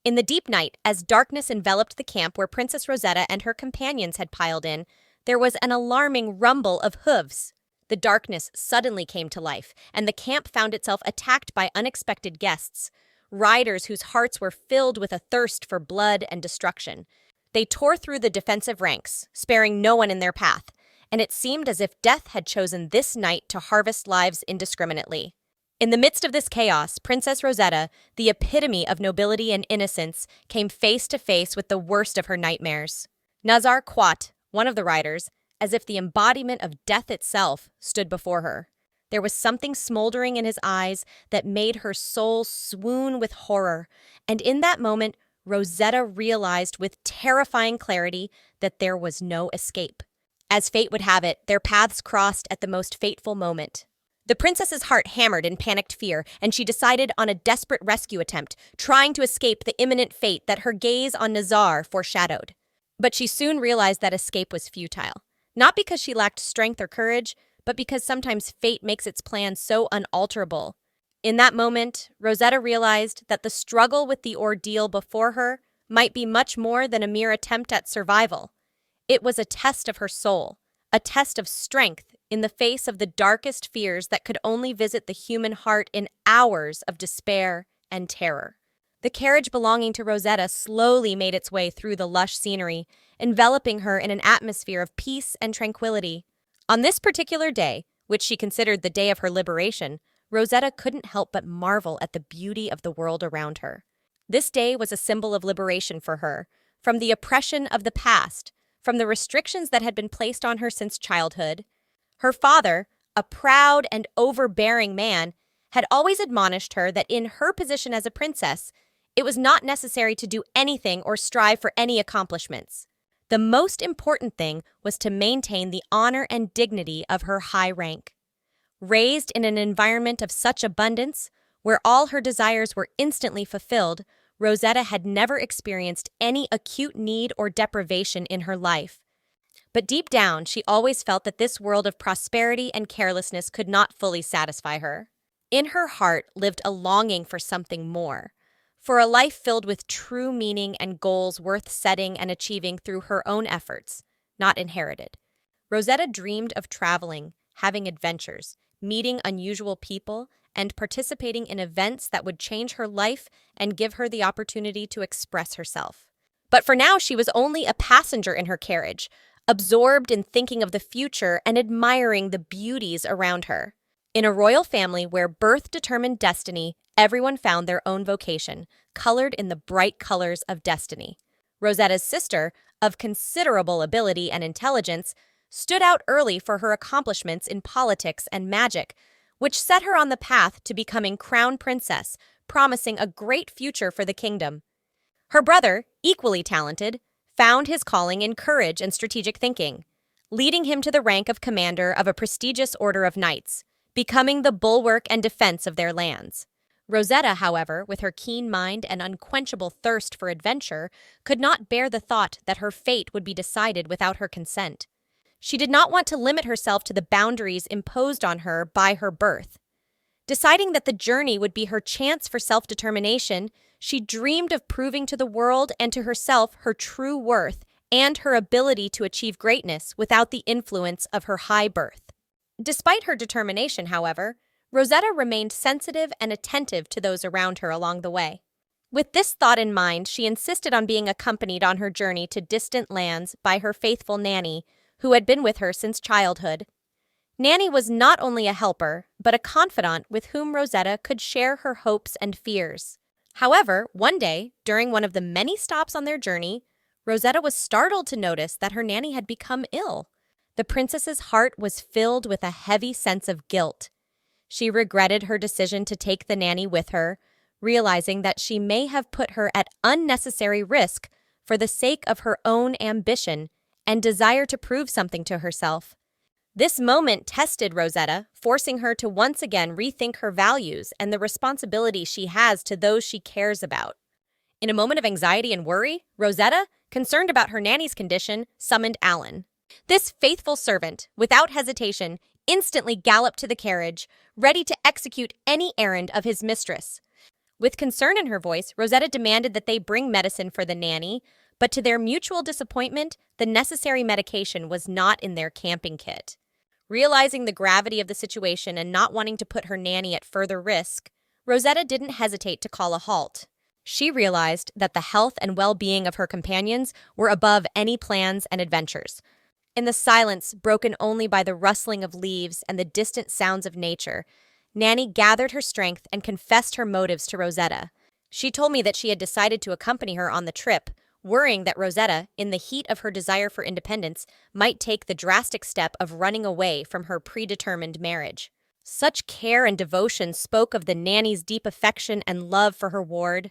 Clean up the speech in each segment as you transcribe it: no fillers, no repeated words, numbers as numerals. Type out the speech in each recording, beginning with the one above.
In the deep night, as darkness enveloped the camp where Princess Rosetta and her companions had piled in, there was an alarming rumble of hooves. The darkness suddenly came to life, and the camp found itself attacked by unexpected guests, riders whose hearts were filled with a thirst for blood and destruction. They tore through the defensive ranks, sparing no one in their path, and it seemed as if death had chosen this night to harvest lives indiscriminately. In the midst of this chaos, Princess Rosetta, the epitome of nobility and innocence, came face to face with the worst of her nightmares. Nazar Quat, one of the riders, as if the embodiment of death itself, stood before her. There was something smoldering in his eyes that made her soul swoon with horror, and in that moment, Rosetta realized with terrifying clarity that there was no escape. As fate would have it, their paths crossed at the most fateful moment. The princess's heart hammered in panicked fear, and she decided on a desperate rescue attempt, trying to escape the imminent fate that her gaze on Nazar foreshadowed. But she soon realized that escape was futile, not because she lacked strength or courage, but because sometimes fate makes its plans so unalterable. In that moment, Rosetta realized that the struggle with the ordeal before her might be much more than a mere attempt at survival. It was a test of her soul, a test of strength in the face of the darkest fears that could only visit the human heart in hours of despair and terror. The carriage belonging to Rosetta slowly made its way through the lush scenery, enveloping her in an atmosphere of peace and tranquility. On this particular day, which she considered the day of her liberation, Rosetta couldn't help but marvel at the beauty of the world around her. This day was a symbol of liberation for her, from the oppression of the past, from the restrictions that had been placed on her since childhood. Her father, a proud and overbearing man, had always admonished her that in her position as a princess, it was not necessary to do anything or strive for any accomplishments. The most important thing was to maintain the honor and dignity of her high rank. Raised in an environment of such abundance, where all her desires were instantly fulfilled, Rosetta had never experienced any acute need or deprivation in her life. But deep down, she always felt that this world of prosperity and carelessness could not fully satisfy her. In her heart lived a longing for something more, for a life filled with true meaning and goals worth setting and achieving through her own efforts, not inherited. Rosetta dreamed of traveling, having adventures, meeting unusual people, and participating in events that would change her life and give her the opportunity to express herself. But for now, she was only a passenger in her carriage, absorbed in thinking of the future and admiring the beauties around her. In a royal family where birth determined destiny, everyone found their own vocation, colored in the bright colors of destiny. Rosetta's sister, of considerable ability and intelligence, stood out early for her accomplishments in politics and magic, which set her on the path to becoming crown princess, promising a great future for the kingdom. Her brother, equally talented, found his calling in courage and strategic thinking, leading him to the rank of commander of a prestigious order of knights, becoming the bulwark and defense of their lands. Rosetta, however, with her keen mind and unquenchable thirst for adventure, could not bear the thought that her fate would be decided without her consent. She did not want to limit herself to the boundaries imposed on her by her birth. Deciding that the journey would be her chance for self-determination, she dreamed of proving to the world and to herself her true worth and her ability to achieve greatness without the influence of her high birth. Despite her determination, however, Rosetta remained sensitive and attentive to those around her along the way. With this thought in mind, she insisted on being accompanied on her journey to distant lands by her faithful nanny, who had been with her since childhood. Nanny was not only a helper, but a confidant with whom Rosetta could share her hopes and fears. However, one day, during one of the many stops on their journey, Rosetta was startled to notice that her nanny had become ill. The princess's heart was filled with a heavy sense of guilt. She regretted her decision to take the nanny with her, realizing that she may have put her at unnecessary risk for the sake of her own ambition and desire to prove something to herself. This moment tested Rosetta, forcing her to once again rethink her values and the responsibility she has to those she cares about. In a moment of anxiety and worry, Rosetta, concerned about her nanny's condition, summoned Alan. This faithful servant, without hesitation, instantly galloped to the carriage, ready to execute any errand of his mistress. With concern in her voice, Rosetta demanded that they bring medicine for the nanny, but to their mutual disappointment, the necessary medication was not in their camping kit. Realizing the gravity of the situation and not wanting to put her nanny at further risk, Rosetta didn't hesitate to call a halt. She realized that the health and well-being of her companions were above any plans and adventures. In the silence, broken only by the rustling of leaves and the distant sounds of nature, Nanny gathered her strength and confessed her motives to Rosetta. She told me that she had decided to accompany her on the trip, worrying that Rosetta, in the heat of her desire for independence, might take the drastic step of running away from her predetermined marriage. Such care and devotion spoke of the nanny's deep affection and love for her ward.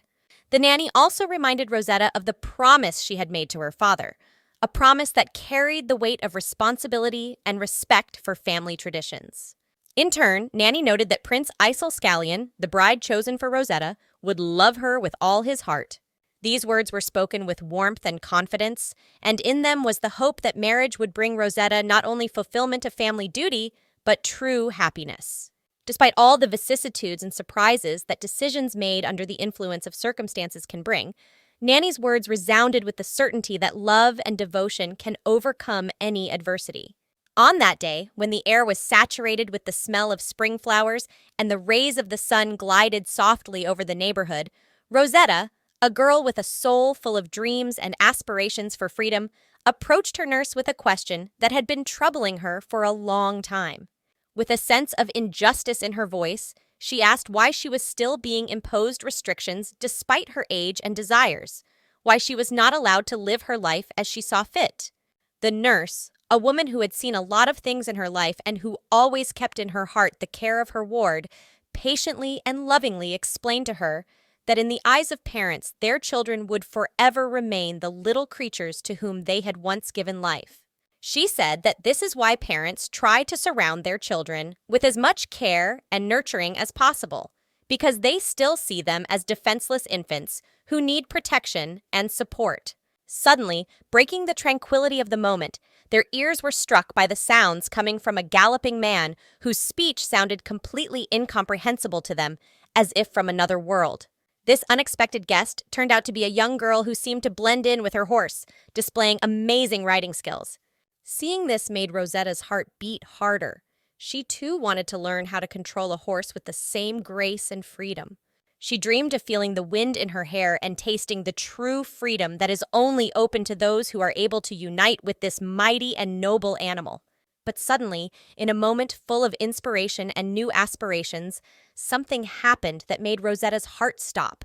The nanny also reminded Rosetta of the promise she had made to her father, a promise that carried the weight of responsibility and respect for family traditions. In turn, Nanny noted that Prince Isel Scallion, the bride chosen for Rosetta, would love her with all his heart. These words were spoken with warmth and confidence, and in them was the hope that marriage would bring Rosetta not only fulfillment of family duty, but true happiness. Despite all the vicissitudes and surprises that decisions made under the influence of circumstances can bring, Nanny's words resounded with the certainty that love and devotion can overcome any adversity. On that day, when the air was saturated with the smell of spring flowers and the rays of the sun glided softly over the neighborhood, Rosetta, a girl with a soul full of dreams and aspirations for freedom, approached her nurse with a question that had been troubling her for a long time. With a sense of injustice in her voice, she asked why she was still being imposed restrictions despite her age and desires, why she was not allowed to live her life as she saw fit. The nurse, a woman who had seen a lot of things in her life and who always kept in her heart the care of her ward, patiently and lovingly explained to her that in the eyes of parents, their children would forever remain the little creatures to whom they had once given life. She said that this is why parents try to surround their children with as much care and nurturing as possible, because they still see them as defenseless infants who need protection and support. Suddenly, breaking the tranquility of the moment, their ears were struck by the sounds coming from a galloping man whose speech sounded completely incomprehensible to them, as if from another world. This unexpected guest turned out to be a young girl who seemed to blend in with her horse, displaying amazing riding skills. Seeing this made Rosetta's heart beat harder. She too wanted to learn how to control a horse with the same grace and freedom. She dreamed of feeling the wind in her hair and tasting the true freedom that is only open to those who are able to unite with this mighty and noble animal. But suddenly, in a moment full of inspiration and new aspirations, something happened that made Rosetta's heart stop.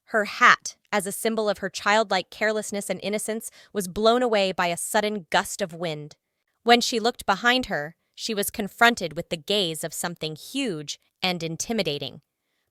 Her hat, as a symbol of her childlike carelessness and innocence, was blown away by a sudden gust of wind. When she looked behind her, she was confronted with the gaze of something huge and intimidating.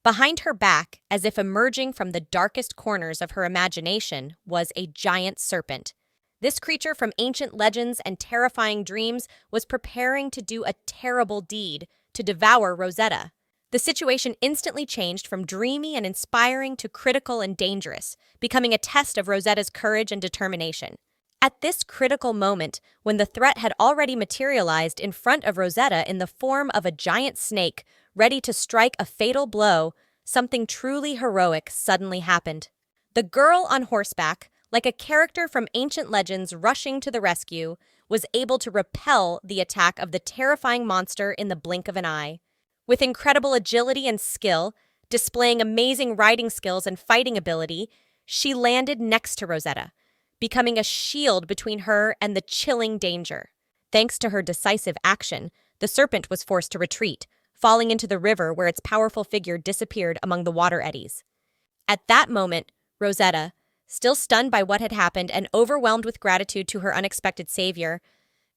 Behind her back, as if emerging from the darkest corners of her imagination, was a giant serpent. This creature from ancient legends and terrifying dreams was preparing to do a terrible deed, to devour Rosetta. The situation instantly changed from dreamy and inspiring to critical and dangerous, becoming a test of Rosetta's courage and determination. At this critical moment, when the threat had already materialized in front of Rosetta in the form of a giant snake, ready to strike a fatal blow, something truly heroic suddenly happened. The girl on horseback, like a character from ancient legends rushing to the rescue, was able to repel the attack of the terrifying monster in the blink of an eye. With incredible agility and skill, displaying amazing riding skills and fighting ability, she landed next to Rosetta, becoming a shield between her and the chilling danger. Thanks to her decisive action, the serpent was forced to retreat, falling into the river where its powerful figure disappeared among the water eddies. At that moment, Rosetta, still stunned by what had happened and overwhelmed with gratitude to her unexpected savior,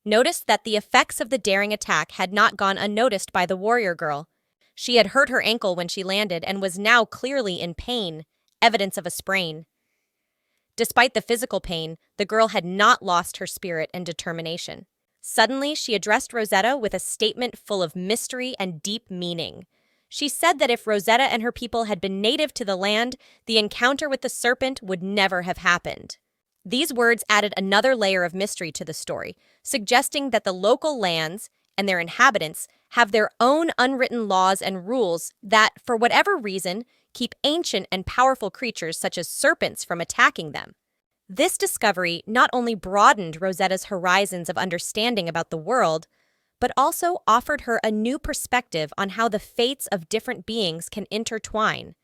noticed that the effects of the daring attack had not gone unnoticed by the warrior girl. She had hurt her ankle when she landed and was now clearly in pain, evidence of a sprain. Despite the physical pain, the girl had not lost her spirit and determination. Suddenly, she addressed Rosetta with a statement full of mystery and deep meaning. She said that if Rosetta and her people had been native to the land, the encounter with the serpent would never have happened. These words added another layer of mystery to the story, suggesting that the local lands and their inhabitants have their own unwritten laws and rules that, for whatever reason, keep ancient and powerful creatures such as serpents from attacking them. This discovery not only broadened Rosetta's horizons of understanding about the world, but also offered her a new perspective on how the fates of different beings can intertwine,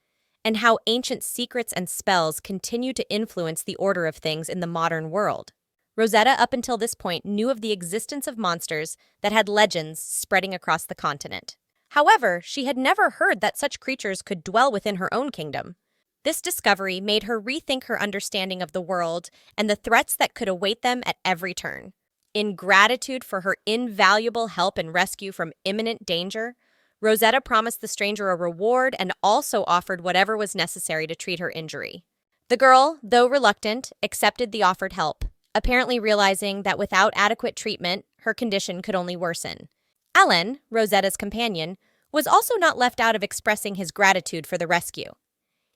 and how ancient secrets and spells continue to influence the order of things in the modern world. Rosetta, up until this point, knew of the existence of monsters that had legends spreading across the continent. However, she had never heard that such creatures could dwell within her own kingdom. This discovery made her rethink her understanding of the world and the threats that could await them at every turn. In gratitude for her invaluable help and rescue from imminent danger, Rosetta promised the stranger a reward and also offered whatever was necessary to treat her injury. The girl, though reluctant, accepted the offered help, apparently realizing that without adequate treatment, her condition could only worsen. Ellen, Rosetta's companion, was also not left out of expressing his gratitude for the rescue.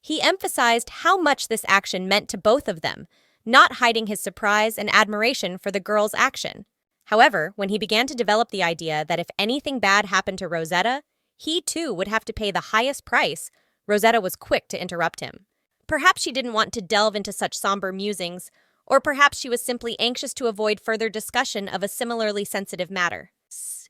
He emphasized how much this action meant to both of them, not hiding his surprise and admiration for the girl's action. However, when he began to develop the idea that if anything bad happened to Rosetta, he too would have to pay the highest price, Rosetta was quick to interrupt him. Perhaps she didn't want to delve into such somber musings, or perhaps she was simply anxious to avoid further discussion of a similarly sensitive matter.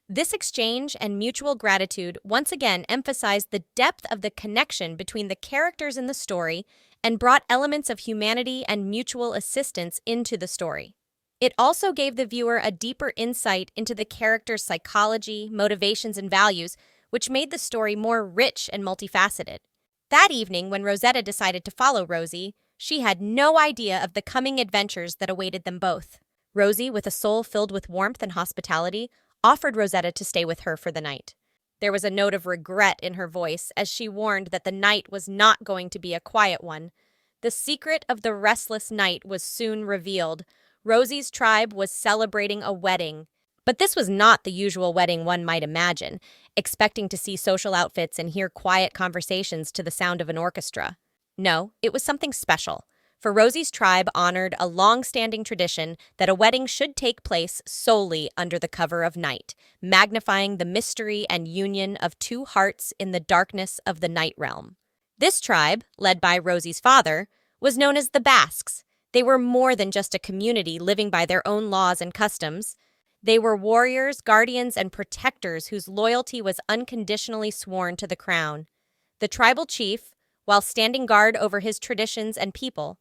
This exchange and mutual gratitude once again emphasized the depth of the connection between the characters in the story and brought elements of humanity and mutual assistance into the story. It also gave the viewer a deeper insight into the characters' psychology, motivations, and values, which made the story more rich and multifaceted. That evening, when Rosetta decided to follow Rosie, she had no idea of the coming adventures that awaited them both. Rosie, with a soul filled with warmth and hospitality, offered Rosetta to stay with her for the night. There was a note of regret in her voice as she warned that the night was not going to be a quiet one. The secret of the restless night was soon revealed. Rosie's tribe was celebrating a wedding. But this was not the usual wedding one might imagine, expecting to see social outfits and hear quiet conversations to the sound of an orchestra. No, it was something special. For Rosie's tribe honored a long-standing tradition that a wedding should take place solely under the cover of night, magnifying the mystery and union of two hearts in the darkness of the night realm. This tribe, led by Rosie's father, was known as the Basques. They were more than just a community living by their own laws and customs. They were warriors, guardians, and protectors whose loyalty was unconditionally sworn to the crown. The tribal chief, while standing guard over his traditions and people,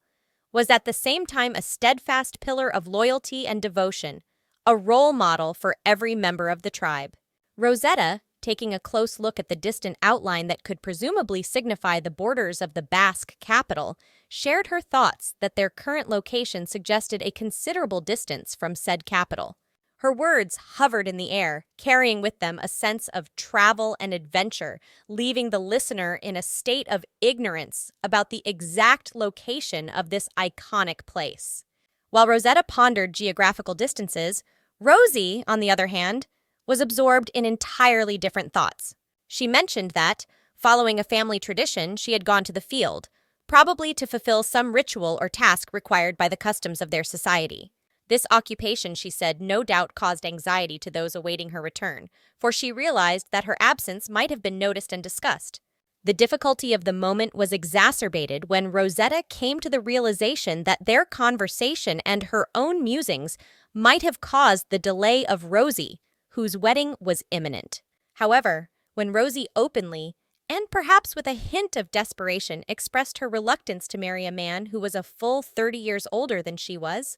was at the same time a steadfast pillar of loyalty and devotion, a role model for every member of the tribe. Rosetta, taking a close look at the distant outline that could presumably signify the borders of the Basque capital, shared her thoughts that their current location suggested a considerable distance from said capital. Her words hovered in the air, carrying with them a sense of travel and adventure, leaving the listener in a state of ignorance about the exact location of this iconic place. While Rosetta pondered geographical distances, Rosie, on the other hand, was absorbed in entirely different thoughts. She mentioned that, following a family tradition, she had gone to the field, probably to fulfill some ritual or task required by the customs of their society. This occupation, she said, no doubt caused anxiety to those awaiting her return, for she realized that her absence might have been noticed and discussed. The difficulty of the moment was exacerbated when Rosetta came to the realization that their conversation and her own musings might have caused the delay of Rosie, whose wedding was imminent. However, when Rosie openly, and perhaps with a hint of desperation, expressed her reluctance to marry a man who was a full 30 years older than she was,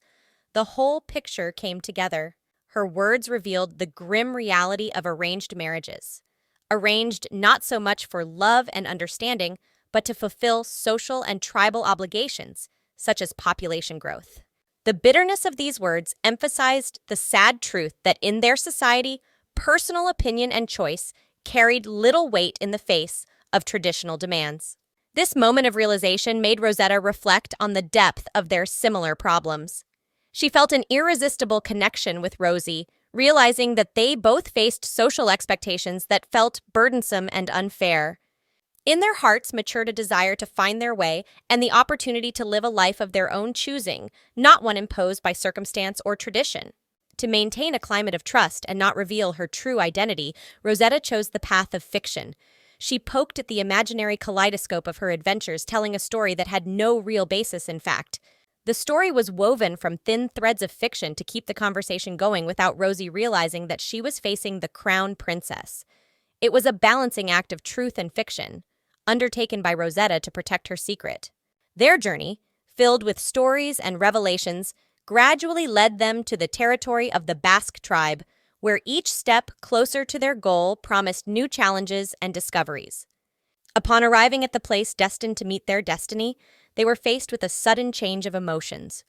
the whole picture came together. Her words revealed the grim reality of arranged marriages. Arranged not so much for love and understanding, but to fulfill social and tribal obligations, such as population growth. The bitterness of these words emphasized the sad truth that in their society, personal opinion and choice carried little weight in the face of traditional demands. This moment of realization made Rosetta reflect on the depth of their similar problems. She felt an irresistible connection with Rosie, realizing that they both faced social expectations that felt burdensome and unfair. In their hearts matured a desire to find their way and the opportunity to live a life of their own choosing, not one imposed by circumstance or tradition. To maintain a climate of trust and not reveal her true identity, Rosetta chose the path of fiction. She poked at the imaginary kaleidoscope of her adventures, telling a story that had no real basis in fact. The story was woven from thin threads of fiction to keep the conversation going without Rosie realizing that she was facing the crown princess. It was a balancing act of truth and fiction, undertaken by Rosetta to protect her secret. Their journey, filled with stories and revelations, gradually led them to the territory of the Basque tribe, where each step closer to their goal promised new challenges and discoveries. Upon arriving at the place destined to meet their destiny, they were faced with a sudden change of emotions.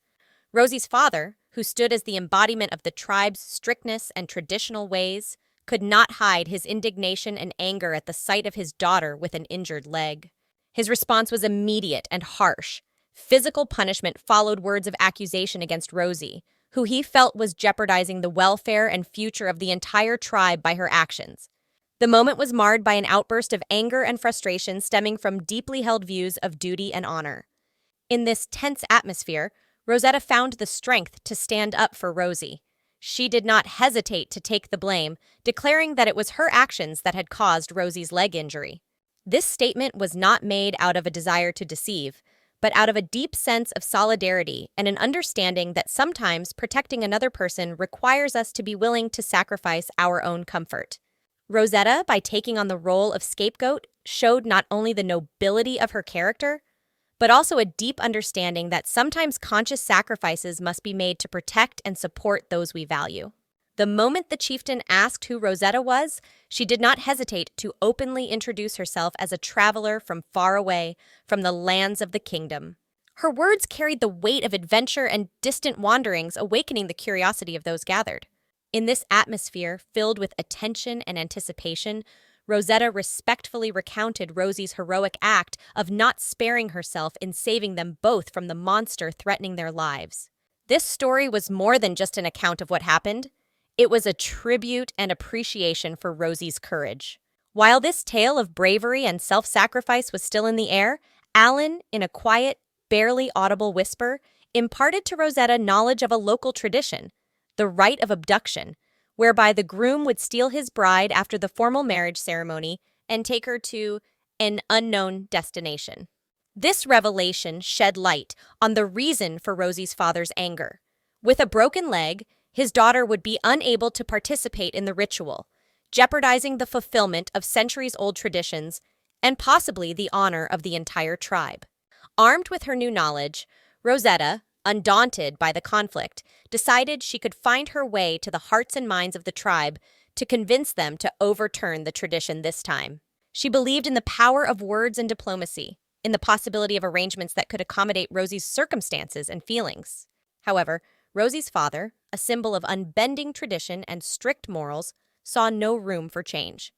Rosie's father, who stood as the embodiment of the tribe's strictness and traditional ways, could not hide his indignation and anger at the sight of his daughter with an injured leg. His response was immediate and harsh. Physical punishment followed words of accusation against Rosie, who he felt was jeopardizing the welfare and future of the entire tribe by her actions. The moment was marred by an outburst of anger and frustration stemming from deeply held views of duty and honor. In this tense atmosphere, Rosetta found the strength to stand up for Rosie. She did not hesitate to take the blame, declaring that it was her actions that had caused Rosie's leg injury. This statement was not made out of a desire to deceive, but out of a deep sense of solidarity and an understanding that sometimes protecting another person requires us to be willing to sacrifice our own comfort. Rosetta, by taking on the role of scapegoat, showed not only the nobility of her character, but also a deep understanding that sometimes conscious sacrifices must be made to protect and support those we value. The moment the chieftain asked who Rosetta was, she did not hesitate to openly introduce herself as a traveler from far away, from the lands of the kingdom. Her words carried the weight of adventure and distant wanderings, awakening the curiosity of those gathered. In this atmosphere filled with attention and anticipation, Rosetta respectfully recounted Rosie's heroic act of not sparing herself in saving them both from the monster threatening their lives. This story was more than just an account of what happened. It was a tribute and appreciation for Rosie's courage. While this tale of bravery and self-sacrifice was still in the air, Alan, in a quiet, barely audible whisper, imparted to Rosetta knowledge of a local tradition, the rite of abduction, whereby the groom would steal his bride after the formal marriage ceremony and take her to an unknown destination. This revelation shed light on the reason for Rosie's father's anger. With a broken leg, his daughter would be unable to participate in the ritual, jeopardizing the fulfillment of centuries-old traditions and possibly the honor of the entire tribe. Armed with her new knowledge, Rosetta, undaunted by the conflict, decided she could find her way to the hearts and minds of the tribe to convince them to overturn the tradition this time. She believed in the power of words and diplomacy, in the possibility of arrangements that could accommodate Rosie's circumstances and feelings. However, Rosie's father, a symbol of unbending tradition and strict morals, saw no room for change.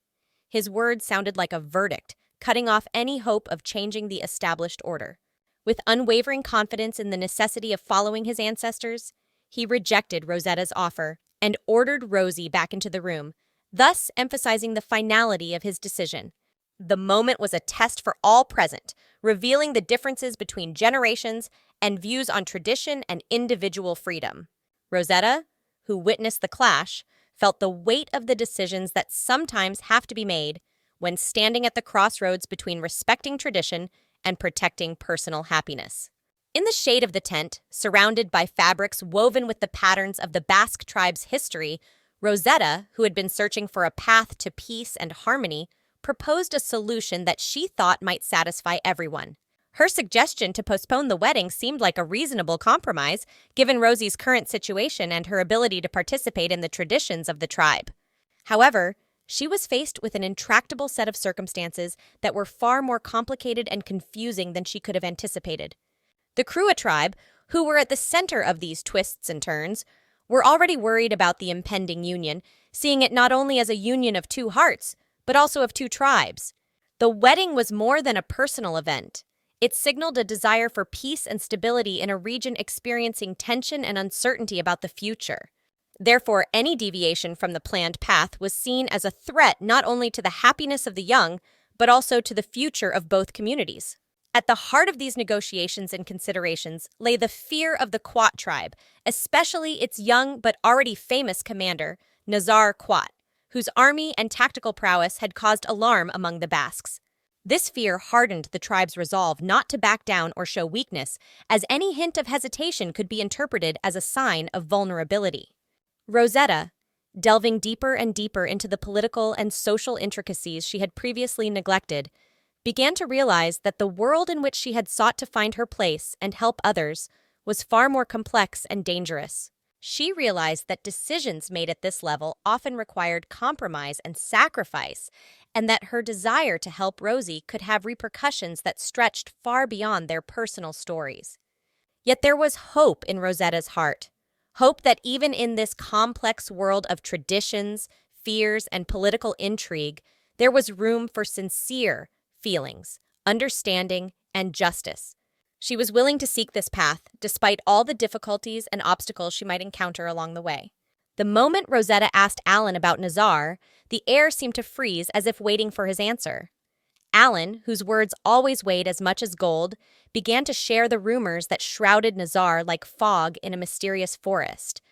His words sounded like a verdict, cutting off any hope of changing the established order. With unwavering confidence in the necessity of following his ancestors, he rejected Rosetta's offer and ordered Rosie back into the room, thus emphasizing the finality of his decision. The moment was a test for all present, revealing the differences between generations and views on tradition and individual freedom. Rosetta, who witnessed the clash, felt the weight of the decisions that sometimes have to be made when standing at the crossroads between respecting tradition and protecting personal happiness. In the shade of the tent, surrounded by fabrics woven with the patterns of the Basque tribe's history, Rosetta, who had been searching for a path to peace and harmony, proposed a solution that she thought might satisfy everyone. Her suggestion to postpone the wedding seemed like a reasonable compromise, given Rosie's current situation and her ability to participate in the traditions of the tribe. However, she was faced with an intractable set of circumstances that were far more complicated and confusing than she could have anticipated. The Krua tribe, who were at the center of these twists and turns, were already worried about the impending union, seeing it not only as a union of two hearts, but also of two tribes. The wedding was more than a personal event. It signaled a desire for peace and stability in a region experiencing tension and uncertainty about the future. Therefore, any deviation from the planned path was seen as a threat not only to the happiness of the young, but also to the future of both communities. At the heart of these negotiations and considerations lay the fear of the Quat tribe, especially its young but already famous commander, Nazar Quat, whose army and tactical prowess had caused alarm among the Basques. This fear hardened the tribe's resolve not to back down or show weakness, as any hint of hesitation could be interpreted as a sign of vulnerability. Rosetta, delving deeper and deeper into the political and social intricacies she had previously neglected, began to realize that the world in which she had sought to find her place and help others was far more complex and dangerous. She realized that decisions made at this level often required compromise and sacrifice, and that her desire to help Rosie could have repercussions that stretched far beyond their personal stories. Yet there was hope in Rosetta's heart. Hope that even in this complex world of traditions, fears, and political intrigue, there was room for sincere feelings, understanding, and justice. She was willing to seek this path, despite all the difficulties and obstacles she might encounter along the way. The moment Rosetta asked Alan about Nazar, the air seemed to freeze as if waiting for his answer. Alan, whose words always weighed as much as gold, began to share the rumors that shrouded Nazar like fog in a mysterious forest.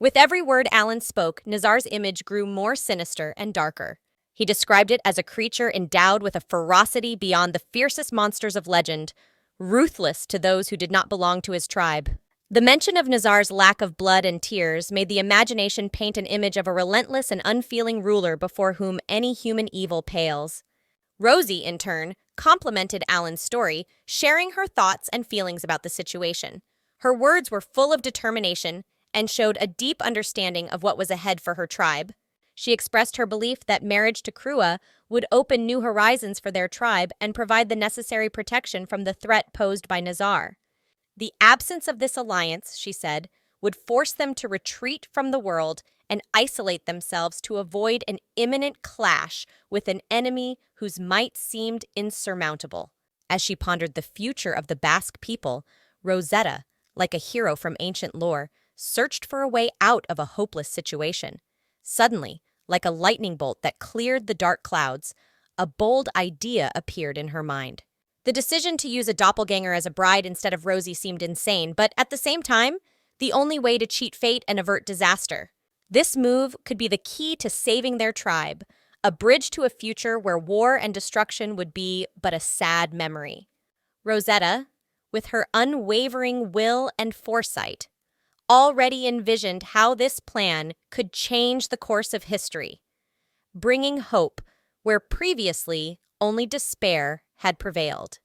With every word Alan spoke, Nazar's image grew more sinister and darker. He described it as a creature endowed with a ferocity beyond the fiercest monsters of legend, ruthless to those who did not belong to his tribe. The mention of Nazar's lack of blood and tears made the imagination paint an image of a relentless and unfeeling ruler before whom any human evil pales. Rosie, in turn, complimented Alan's story, sharing her thoughts and feelings about the situation. Her words were full of determination and showed a deep understanding of what was ahead for her tribe. She expressed her belief that marriage to Krua would open new horizons for their tribe and provide the necessary protection from the threat posed by Nazar. The absence of this alliance, she said, would force them to retreat from the world and isolate themselves to avoid an imminent clash with an enemy whose might seemed insurmountable. As she pondered the future of the Basque people, Rosetta, like a hero from ancient lore, searched for a way out of a hopeless situation. Suddenly, like a lightning bolt that cleared the dark clouds, a bold idea appeared in her mind. The decision to use a doppelganger as a bride instead of Rosie seemed insane, but at the same time, the only way to cheat fate and avert disaster. This move could be the key to saving their tribe, a bridge to a future where war and destruction would be but a sad memory. Rosetta, with her unwavering will and foresight, already envisioned how this plan could change the course of history, bringing hope where previously only despair had prevailed.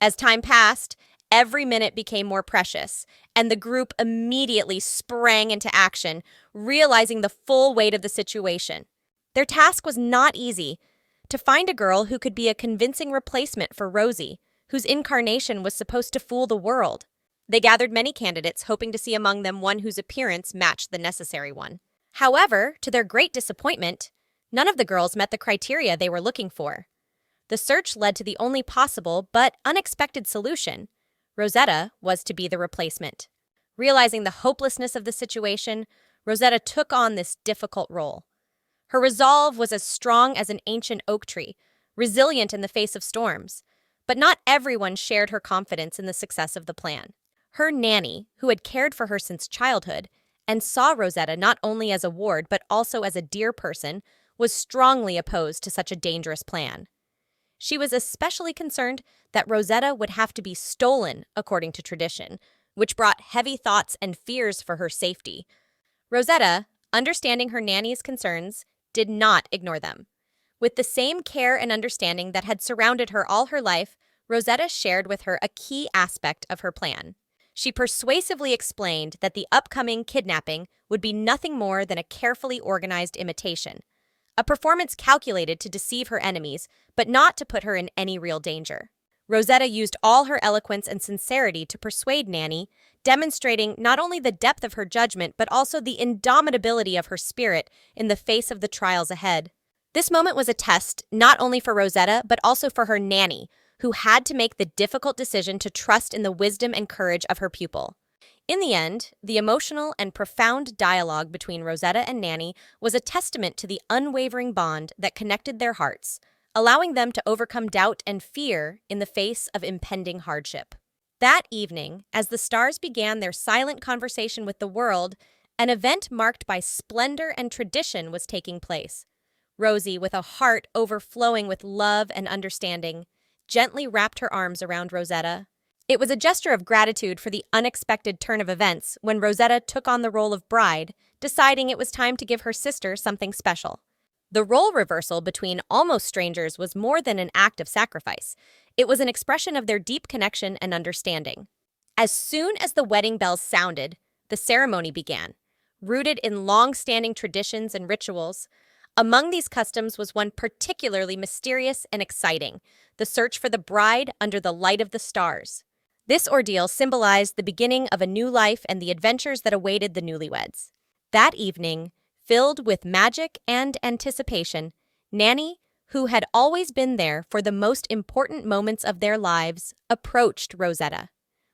As time passed, every minute became more precious, and the group immediately sprang into action, realizing the full weight of the situation. Their task was not easy: to find a girl who could be a convincing replacement for Rosie, whose incarnation was supposed to fool the world. They gathered many candidates, hoping to see among them one whose appearance matched the necessary one. However, to their great disappointment, none of the girls met the criteria they were looking for. The search led to the only possible but unexpected solution. Rosetta was to be the replacement. Realizing the hopelessness of the situation, Rosetta took on this difficult role. Her resolve was as strong as an ancient oak tree, resilient in the face of storms. But not everyone shared her confidence in the success of the plan. Her nanny, who had cared for her since childhood and saw Rosetta not only as a ward but also as a dear person, was strongly opposed to such a dangerous plan. She was especially concerned that Rosetta would have to be stolen according to tradition, which brought heavy thoughts and fears for her safety. Rosetta, understanding her nanny's concerns, did not ignore them. With the same care and understanding that had surrounded her all her life, Rosetta shared with her a key aspect of her plan. She persuasively explained that the upcoming kidnapping would be nothing more than a carefully organized imitation, a performance calculated to deceive her enemies, but not to put her in any real danger. Rosetta used all her eloquence and sincerity to persuade Nanny, demonstrating not only the depth of her judgment but also the indomitability of her spirit in the face of the trials ahead. This moment was a test not only for Rosetta but also for her nanny, who had to make the difficult decision to trust in the wisdom and courage of her pupil. In the end, the emotional and profound dialogue between Rosetta and Nanny was a testament to the unwavering bond that connected their hearts, allowing them to overcome doubt and fear in the face of impending hardship. That evening, as the stars began their silent conversation with the world, an event marked by splendor and tradition was taking place. Rosie, with a heart overflowing with love and understanding, gently wrapped her arms around Rosetta. It was a gesture of gratitude for the unexpected turn of events when Rosetta took on the role of bride, deciding it was time to give her sister something special. The role reversal between almost strangers was more than an act of sacrifice. It was an expression of their deep connection and understanding. As soon as the wedding bells sounded, the ceremony began. Rooted in long-standing traditions and rituals, among these customs was one particularly mysterious and exciting: the search for the bride under the light of the stars. This ordeal symbolized the beginning of a new life and the adventures that awaited the newlyweds. That evening, filled with magic and anticipation, Nanny, who had always been there for the most important moments of their lives, approached Rosetta.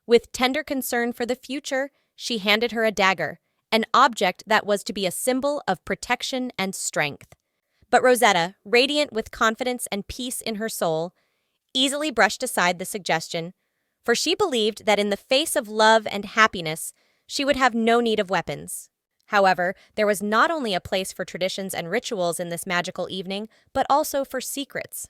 With tender concern for the future, she handed her a dagger, an object that was to be a symbol of protection and strength. But Rosetta, radiant with confidence and peace in her soul, easily brushed aside the suggestion, for she believed that in the face of love and happiness, she would have no need of weapons. However, there was not only a place for traditions and rituals in this magical evening, but also for secrets.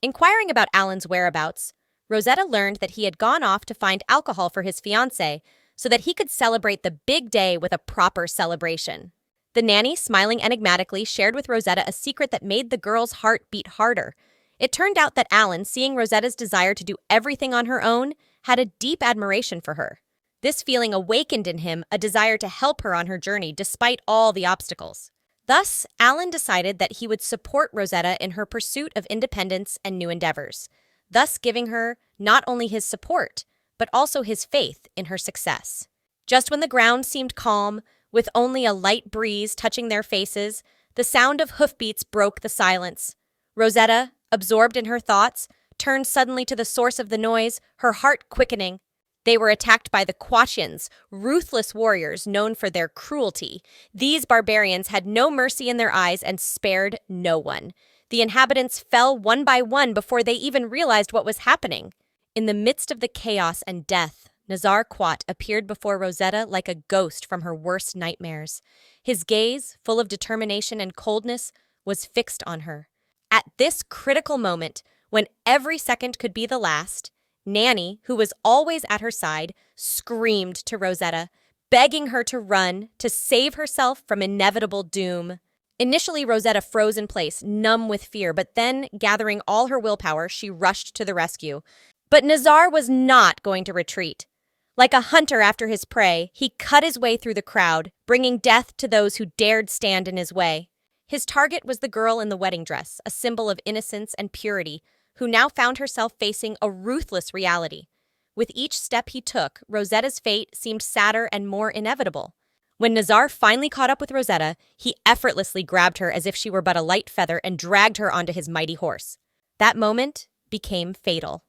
Inquiring about Alan's whereabouts, Rosetta learned that he had gone off to find alcohol for his fiancée so that he could celebrate the big day with a proper celebration. The nanny, smiling enigmatically, shared with Rosetta a secret that made the girl's heart beat harder. It turned out that Alan, seeing Rosetta's desire to do everything on her own, had a deep admiration for her. This feeling awakened in him a desire to help her on her journey despite all the obstacles. Thus, Alan decided that he would support Rosetta in her pursuit of independence and new endeavors, thus giving her not only his support, but also his faith in her success. Just when the ground seemed calm, with only a light breeze touching their faces, the sound of hoofbeats broke the silence. Rosetta, absorbed in her thoughts, turned suddenly to the source of the noise, her heart quickening. They were attacked by the Quachians, ruthless warriors known for their cruelty. These barbarians had no mercy in their eyes and spared no one. The inhabitants fell one by one before they even realized what was happening. In the midst of the chaos and death, Nazar Quat appeared before Rosetta like a ghost from her worst nightmares. His gaze, full of determination and coldness, was fixed on her. At this critical moment, when every second could be the last, Nanny, who was always at her side, screamed to Rosetta, begging her to run, to save herself from inevitable doom. Initially, Rosetta froze in place, numb with fear, but then, gathering all her willpower, she rushed to the rescue. But Nazar was not going to retreat. Like a hunter after his prey, he cut his way through the crowd, bringing death to those who dared stand in his way. His target was the girl in the wedding dress, a symbol of innocence and purity, who now found herself facing a ruthless reality. With each step he took, Rosetta's fate seemed sadder and more inevitable. When Nazar finally caught up with Rosetta, he effortlessly grabbed her as if she were but a light feather and dragged her onto his mighty horse. That moment became fatal.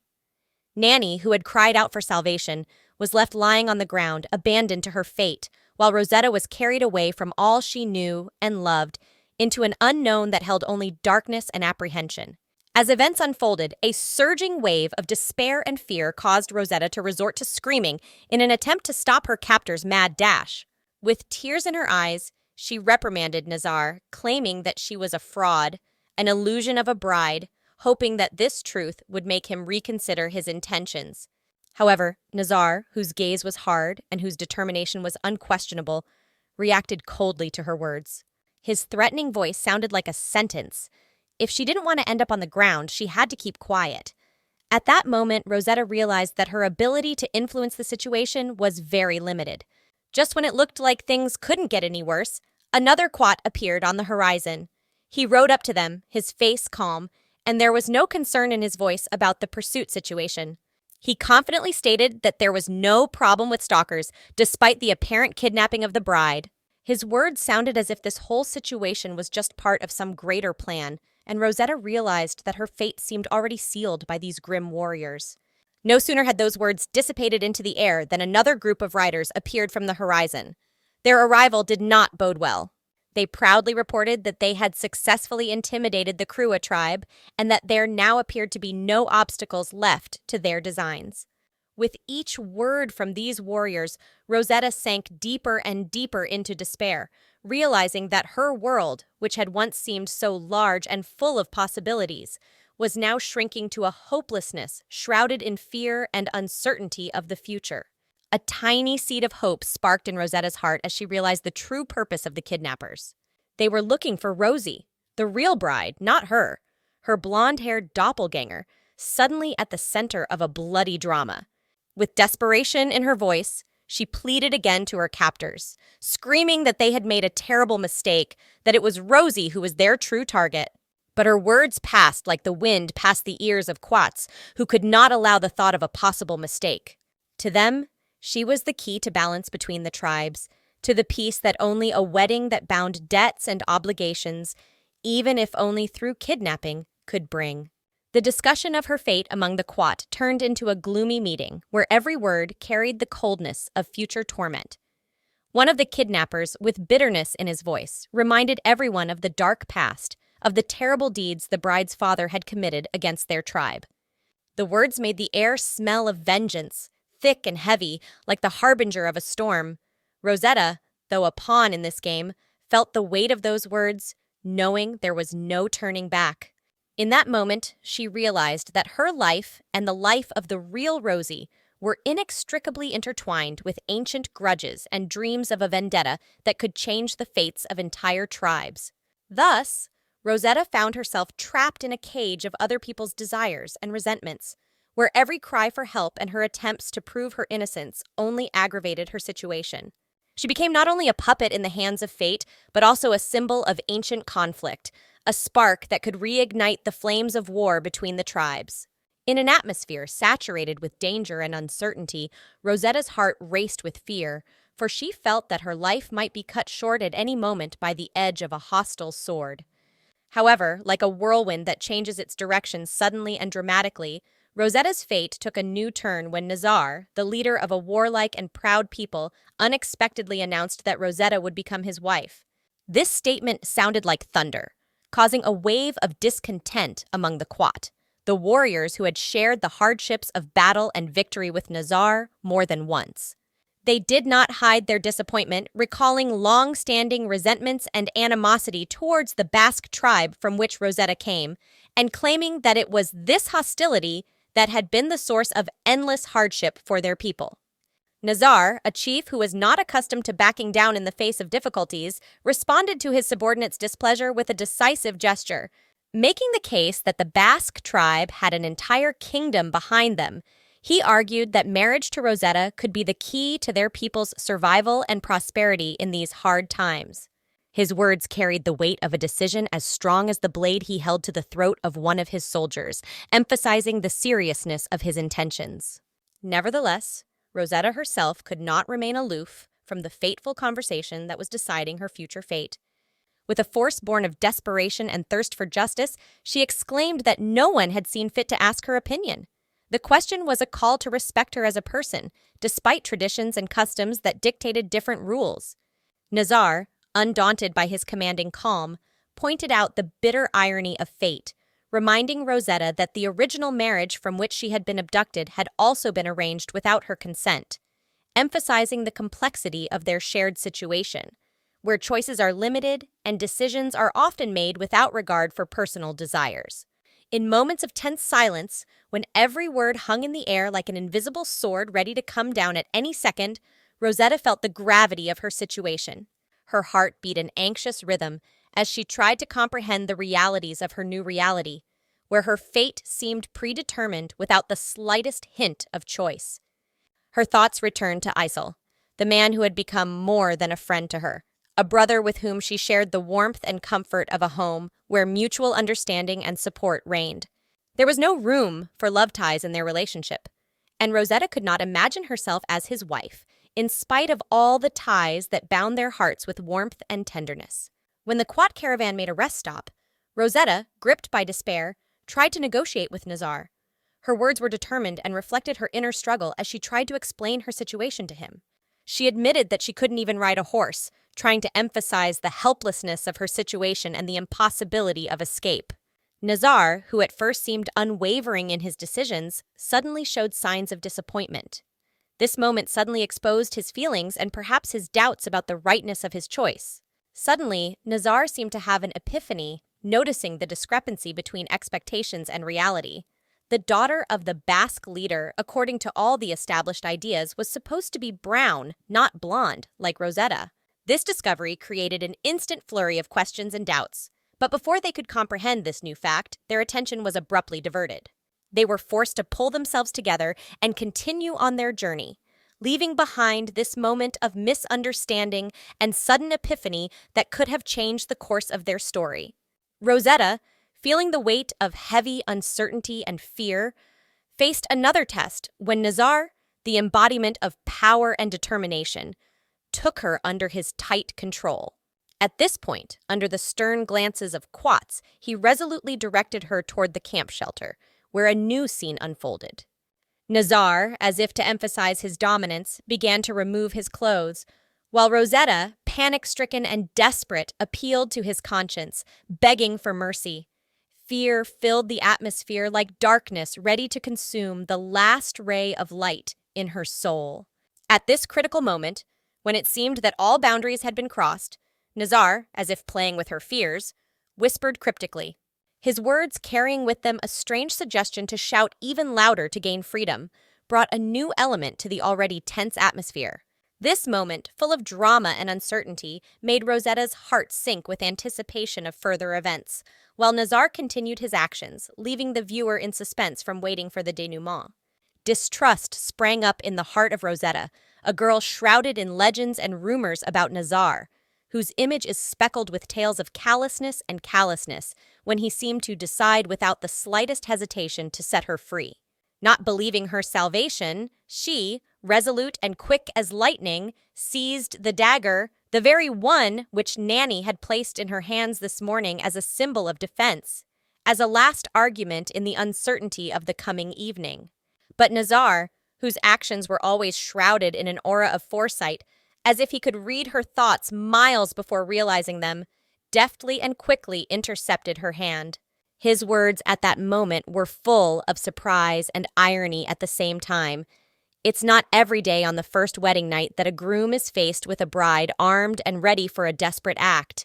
Nanny, who had cried out for salvation, was left lying on the ground, abandoned to her fate, while Rosetta was carried away from all she knew and loved into an unknown that held only darkness and apprehension. As events unfolded, a surging wave of despair and fear caused Rosetta to resort to screaming in an attempt to stop her captor's mad dash. With tears in her eyes, she reprimanded Nazar, claiming that she was a fraud, an illusion of a bride, hoping that this truth would make him reconsider his intentions. However, Nazar, whose gaze was hard and whose determination was unquestionable, reacted coldly to her words. His threatening voice sounded like a sentence. If she didn't want to end up on the ground, she had to keep quiet. At that moment, Rosetta realized that her ability to influence the situation was very limited. Just when it looked like things couldn't get any worse, another Quat appeared on the horizon. He rode up to them, his face calm, and there was no concern in his voice about the pursuit situation. He confidently stated that there was no problem with stalkers, despite the apparent kidnapping of the bride. His words sounded as if this whole situation was just part of some greater plan, and Rosetta realized that her fate seemed already sealed by these grim warriors. No sooner had those words dissipated into the air than another group of riders appeared from the horizon. Their arrival did not bode well. They proudly reported that they had successfully intimidated the Krua tribe and that there now appeared to be no obstacles left to their designs. With each word from these warriors, Rosetta sank deeper and deeper into despair, realizing that her world, which had once seemed so large and full of possibilities, was now shrinking to a hopelessness shrouded in fear and uncertainty of the future. A tiny seed of hope sparked in Rosetta's heart as she realized the true purpose of the kidnappers. They were looking for Rosie, the real bride, not her blonde-haired doppelganger, suddenly at the center of a bloody drama. With desperation in her voice, she pleaded again to her captors, screaming that they had made a terrible mistake, that it was Rosie who was their true target. But her words passed like the wind past the ears of Quats, who could not allow the thought of a possible mistake. To them, she was the key to balance between the tribes, to the peace that only a wedding that bound debts and obligations, even if only through kidnapping, could bring. The discussion of her fate among the Quat turned into a gloomy meeting where every word carried the coldness of future torment. One of the kidnappers, with bitterness in his voice, reminded everyone of the dark past, of the terrible deeds the bride's father had committed against their tribe. The words made the air smell of vengeance, thick and heavy, like the harbinger of a storm. Rosetta, though a pawn in this game, felt the weight of those words, knowing there was no turning back. In that moment, she realized that her life and the life of the real Rosie were inextricably intertwined with ancient grudges and dreams of a vendetta that could change the fates of entire tribes. Thus, Rosetta found herself trapped in a cage of other people's desires and resentments, where every cry for help and her attempts to prove her innocence only aggravated her situation. She became not only a puppet in the hands of fate, but also a symbol of ancient conflict, a spark that could reignite the flames of war between the tribes. In an atmosphere saturated with danger and uncertainty, Rosetta's heart raced with fear, for she felt that her life might be cut short at any moment by the edge of a hostile sword. However, like a whirlwind that changes its direction suddenly and dramatically, Rosetta's fate took a new turn when Nazar, the leader of a warlike and proud people, unexpectedly announced that Rosetta would become his wife. This statement sounded like thunder, causing a wave of discontent among the Quat, the warriors who had shared the hardships of battle and victory with Nazar more than once. They did not hide their disappointment, recalling long-standing resentments and animosity towards the Basque tribe from which Rosetta came, and claiming that it was this hostility that had been the source of endless hardship for their people. Nazar, a chief who was not accustomed to backing down in the face of difficulties, responded to his subordinates' displeasure with a decisive gesture, making the case that the Basque tribe had an entire kingdom behind them. He argued that marriage to Rosetta could be the key to their people's survival and prosperity in these hard times. His words carried the weight of a decision as strong as the blade he held to the throat of one of his soldiers, emphasizing the seriousness of his intentions. Nevertheless, Rosetta herself could not remain aloof from the fateful conversation that was deciding her future fate. With a force born of desperation and thirst for justice, she exclaimed that no one had seen fit to ask her opinion. The question was a call to respect her as a person, despite traditions and customs that dictated different rules. Nazar, undaunted by his commanding calm, pointed out the bitter irony of fate, reminding Rosetta that the original marriage from which she had been abducted had also been arranged without her consent, emphasizing the complexity of their shared situation, where choices are limited and decisions are often made without regard for personal desires. In moments of tense silence, when every word hung in the air like an invisible sword ready to come down at any second, Rosetta felt the gravity of her situation. Her heart beat an anxious rhythm as she tried to comprehend the realities of her new reality, where her fate seemed predetermined without the slightest hint of choice. Her thoughts returned to Isel, the man who had become more than a friend to her, a brother with whom she shared the warmth and comfort of a home where mutual understanding and support reigned. There was no room for love ties in their relationship, and Rosetta could not imagine herself as his wife, in spite of all the ties that bound their hearts with warmth and tenderness. When the Quat caravan made a rest stop, Rosetta, gripped by despair, tried to negotiate with Nazar. Her words were determined and reflected her inner struggle as she tried to explain her situation to him. She admitted that she couldn't even ride a horse, trying to emphasize the helplessness of her situation and the impossibility of escape. Nazar, who at first seemed unwavering in his decisions, suddenly showed signs of disappointment. This moment suddenly exposed his feelings and perhaps his doubts about the rightness of his choice. Suddenly, Nazar seemed to have an epiphany, noticing the discrepancy between expectations and reality. The daughter of the Basque leader, according to all the established ideas, was supposed to be brown, not blonde, like Rosetta. This discovery created an instant flurry of questions and doubts. But before they could comprehend this new fact, their attention was abruptly diverted. They were forced to pull themselves together and continue on their journey, leaving behind this moment of misunderstanding and sudden epiphany that could have changed the course of their story. Rosetta, feeling the weight of heavy uncertainty and fear, faced another test when Nazar, the embodiment of power and determination, took her under his tight control. At this point, under the stern glances of Quats, he resolutely directed her toward the camp shelter, where a new scene unfolded. Nazar, as if to emphasize his dominance, began to remove his clothes, while Rosetta, panic-stricken and desperate, appealed to his conscience, begging for mercy. Fear filled the atmosphere like darkness ready to consume the last ray of light in her soul. At this critical moment, when it seemed that all boundaries had been crossed, Nazar, as if playing with her fears, whispered cryptically, his words carrying with them a strange suggestion to shout even louder to gain freedom, brought a new element to the already tense atmosphere. This moment, full of drama and uncertainty, made Rosetta's heart sink with anticipation of further events, while Nazar continued his actions, leaving the viewer in suspense from waiting for the denouement. Distrust sprang up in the heart of Rosetta, a girl shrouded in legends and rumors about Nazar, whose image is speckled with tales of callousness and callousness when he seemed to decide without the slightest hesitation to set her free. Not believing her salvation, she, resolute and quick as lightning, seized the dagger, the very one which Nanny had placed in her hands this morning as a symbol of defense, as a last argument in the uncertainty of the coming evening. But Nazar, whose actions were always shrouded in an aura of foresight, as if he could read her thoughts miles before realizing them, deftly and quickly intercepted her hand. His words at that moment were full of surprise and irony at the same time. It's not every day on the first wedding night that a groom is faced with a bride armed and ready for a desperate act.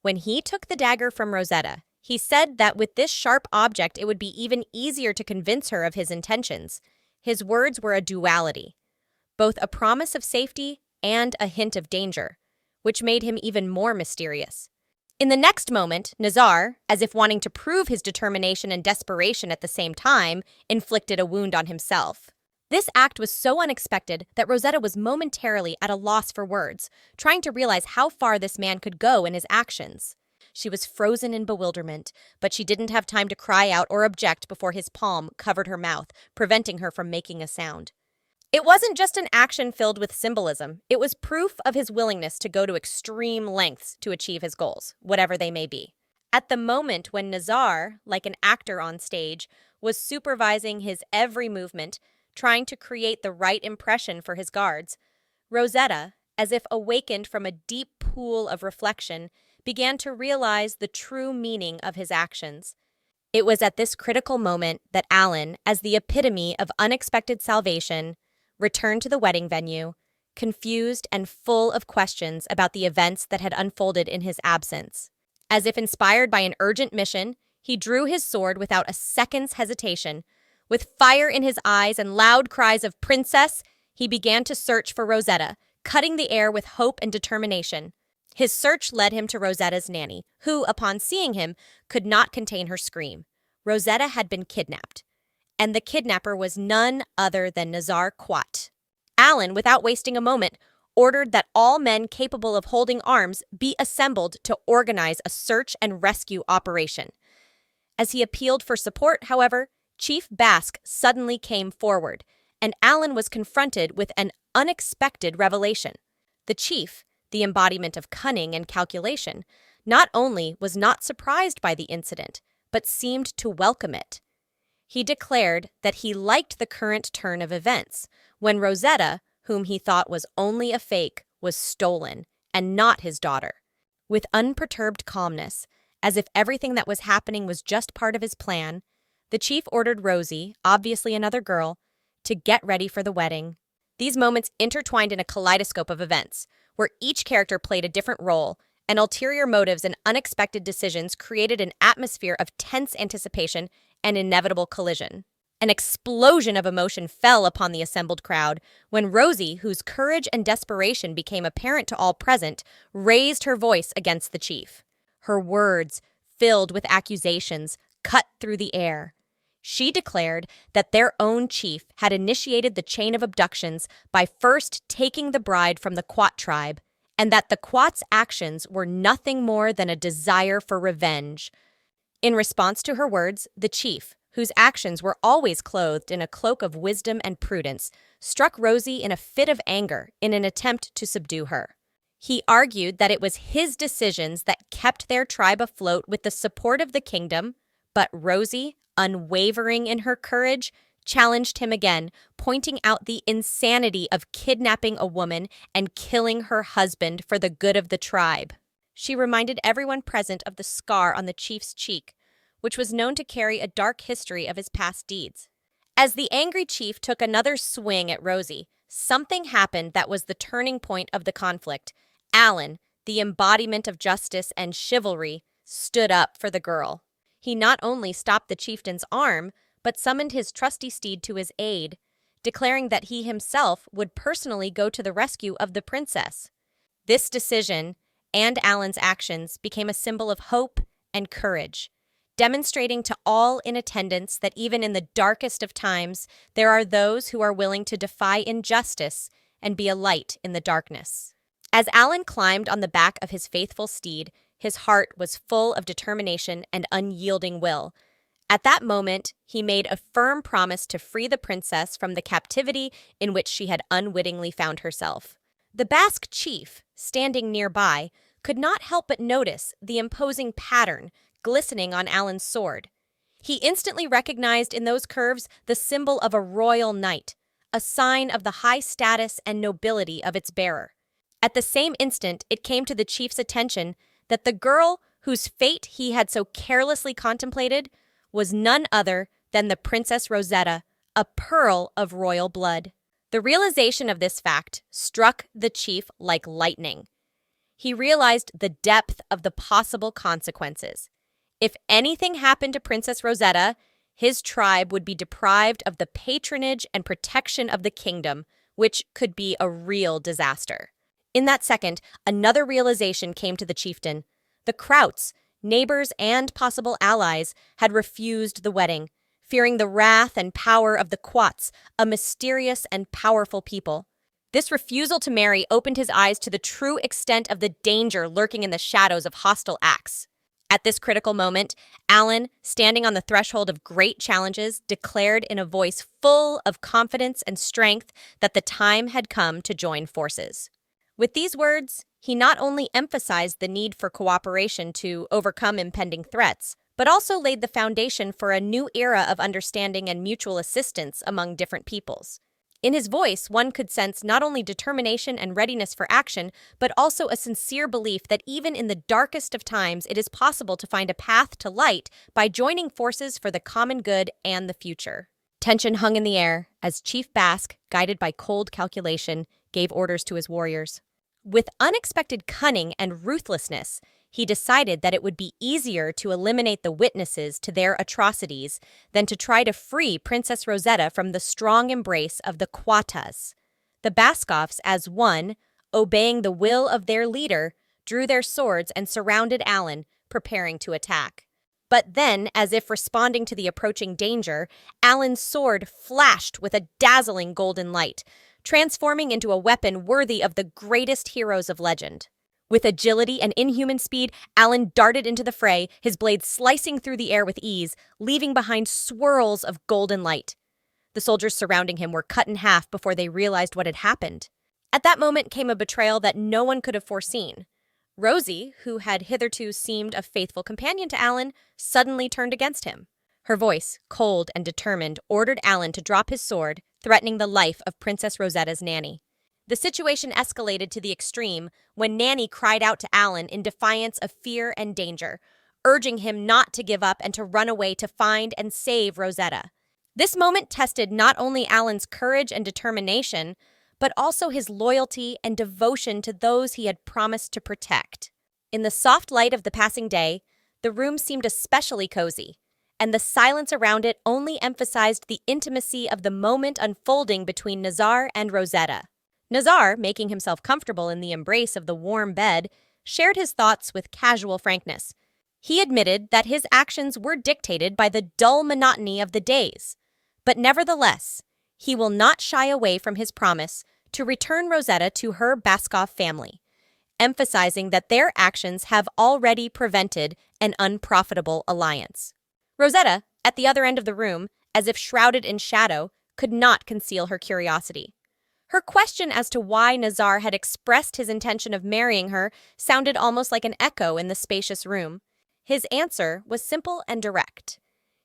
When he took the dagger from Rosetta, he said that with this sharp object it would be even easier to convince her of his intentions. His words were a duality, both a promise of safety and a hint of danger, which made him even more mysterious. In the next moment, Nazar, as if wanting to prove his determination and desperation at the same time, inflicted a wound on himself. This act was so unexpected that Rosetta was momentarily at a loss for words, trying to realize how far this man could go in his actions. She was frozen in bewilderment, but she didn't have time to cry out or object before his palm covered her mouth, preventing her from making a sound. It wasn't just an action filled with symbolism. It was proof of his willingness to go to extreme lengths to achieve his goals, whatever they may be. At the moment when Nazar, like an actor on stage, was supervising his every movement, trying to create the right impression for his guards, Rosetta, as if awakened from a deep pool of reflection, began to realize the true meaning of his actions. It was at this critical moment that Alan, as the epitome of unexpected salvation, returned to the wedding venue, confused and full of questions about the events that had unfolded in his absence. As if inspired by an urgent mission, he drew his sword without a second's hesitation. With fire in his eyes and loud cries of "Princess!" he began to search for Rosetta, cutting the air with hope and determination. His search led him to Rosetta's nanny, who, upon seeing him, could not contain her scream. Rosetta had been kidnapped, and the kidnapper was none other than Nazar Quat. Alan, without wasting a moment, ordered that all men capable of holding arms be assembled to organize a search and rescue operation. As he appealed for support, however, Chief Basque suddenly came forward, and Alan was confronted with an unexpected revelation. The chief, the embodiment of cunning and calculation, not only was not surprised by the incident, but seemed to welcome it. He declared that he liked the current turn of events, when Rosetta, whom he thought was only a fake, was stolen, and not his daughter. With unperturbed calmness, As if everything that was happening was just part of his plan, the chief ordered Rosie, obviously another girl, to get ready for the wedding. These moments intertwined in a kaleidoscope of events, where each character played a different role, and ulterior motives and unexpected decisions created an atmosphere of tense anticipation and inevitable collision. An explosion of emotion fell upon the assembled crowd when Rosie, whose courage and desperation became apparent to all present, raised her voice against the chief. Her words, filled with accusations, cut through the air. She declared that their own chief had initiated the chain of abductions by first taking the bride from the Quat tribe, and that the Quat's actions were nothing more than a desire for revenge. In response to her words, the chief, whose actions were always clothed in a cloak of wisdom and prudence, struck Rosie in a fit of anger in an attempt to subdue her. He argued that it was his decisions that kept their tribe afloat with the support of the kingdom, but Rosie, unwavering in her courage, challenged him again, pointing out the insanity of kidnapping a woman and killing her husband for the good of the tribe. She reminded everyone present of the scar on the chief's cheek, which was known to carry a dark history of his past deeds. As the angry chief took another swing at Rosie, something happened that was the turning point of the conflict. Alan, the embodiment of justice and chivalry, stood up for the girl. He not only stopped the chieftain's arm, but summoned his trusty steed to his aid, declaring that he himself would personally go to the rescue of the princess. This decision, and Alan's actions, became a symbol of hope and courage, demonstrating to all in attendance that even in the darkest of times, there are those who are willing to defy injustice and be a light in the darkness. As Alan climbed on the back of his faithful steed, his heart was full of determination and unyielding will. At that moment, he made a firm promise to free the princess from the captivity in which she had unwittingly found herself. The Basque chief, standing nearby, could not help but notice the imposing pattern glistening on Alan's sword. He instantly recognized in those curves the symbol of a royal knight, a sign of the high status and nobility of its bearer. At the same instant, it came to the chief's attention that the girl whose fate he had so carelessly contemplated was none other than the Princess Rosetta, a pearl of royal blood. The realization of this fact struck the chief like lightning. He realized the depth of the possible consequences. If anything happened to Princess Rosetta, his tribe would be deprived of the patronage and protection of the kingdom, which could be a real disaster. In that second, another realization came to the chieftain. The Krauts, neighbors and possible allies, had refused the wedding, fearing the wrath and power of the Quats, a mysterious and powerful people. This refusal to marry opened his eyes to the true extent of the danger lurking in the shadows of hostile acts. At this critical moment, Alan, standing on the threshold of great challenges, declared in a voice full of confidence and strength that the time had come to join forces. With these words, he not only emphasized the need for cooperation to overcome impending threats, but also laid the foundation for a new era of understanding and mutual assistance among different peoples. In his voice, one could sense not only determination and readiness for action, but also a sincere belief that even in the darkest of times, it is possible to find a path to light by joining forces for the common good and the future. Tension hung in the air as Chief Basque, guided by cold calculation, gave orders to his warriors. With unexpected cunning and ruthlessness, he decided that it would be easier to eliminate the witnesses to their atrocities than to try to free Princess Rosetta from the strong embrace of the Quatas. The Baskovs, as one, obeying the will of their leader, drew their swords and surrounded Alan, preparing to attack. But then, as if responding to the approaching danger, Alan's sword flashed with a dazzling golden light, transforming into a weapon worthy of the greatest heroes of legend. With agility and inhuman speed, Alan darted into the fray, his blade slicing through the air with ease, leaving behind swirls of golden light. The soldiers surrounding him were cut in half before they realized what had happened. At that moment came a betrayal that no one could have foreseen. Rosie, who had hitherto seemed a faithful companion to Alan, suddenly turned against him. Her voice, cold and determined, ordered Alan to drop his sword, threatening the life of Princess Rosetta's nanny. The situation escalated to the extreme when Nanny cried out to Alan in defiance of fear and danger, urging him not to give up and to run away to find and save Rosetta. This moment tested not only Alan's courage and determination, but also his loyalty and devotion to those he had promised to protect. In the soft light of the passing day, the room seemed especially cozy, and the silence around it only emphasized the intimacy of the moment unfolding between Nazar and Rosetta. Nazar, making himself comfortable in the embrace of the warm bed, shared his thoughts with casual frankness. He admitted that his actions were dictated by the dull monotony of the days, but nevertheless, he will not shy away from his promise to return Rosetta to her Baskov family, emphasizing that their actions have already prevented an unprofitable alliance. Rosetta, at the other end of the room, as if shrouded in shadow, could not conceal her curiosity. Her question as to why Nazar had expressed his intention of marrying her sounded almost like an echo in the spacious room. His answer was simple and direct.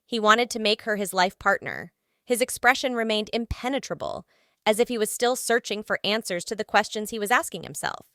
He wanted to make her his life partner. His expression remained impenetrable, as if he was still searching for answers to the questions he was asking himself.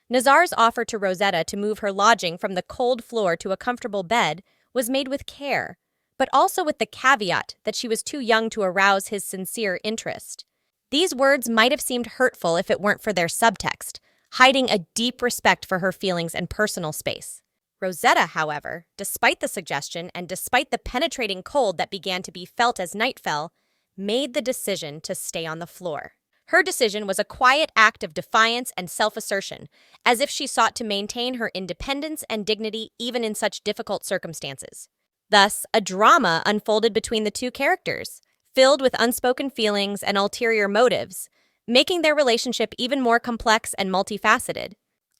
Nazar's offer to Rosetta to move her lodging from the cold floor to a comfortable bed was made with care, but also with the caveat that she was too young to arouse his sincere interest. These words might have seemed hurtful if it weren't for their subtext, hiding a deep respect for her feelings and personal space. Rosetta, however, despite the suggestion and despite the penetrating cold that began to be felt as night fell, made the decision to stay on the floor. Her decision was a quiet act of defiance and self-assertion, as if she sought to maintain her independence and dignity even in such difficult circumstances. Thus, a drama unfolded between the two characters, filled with unspoken feelings and ulterior motives, making their relationship even more complex and multifaceted.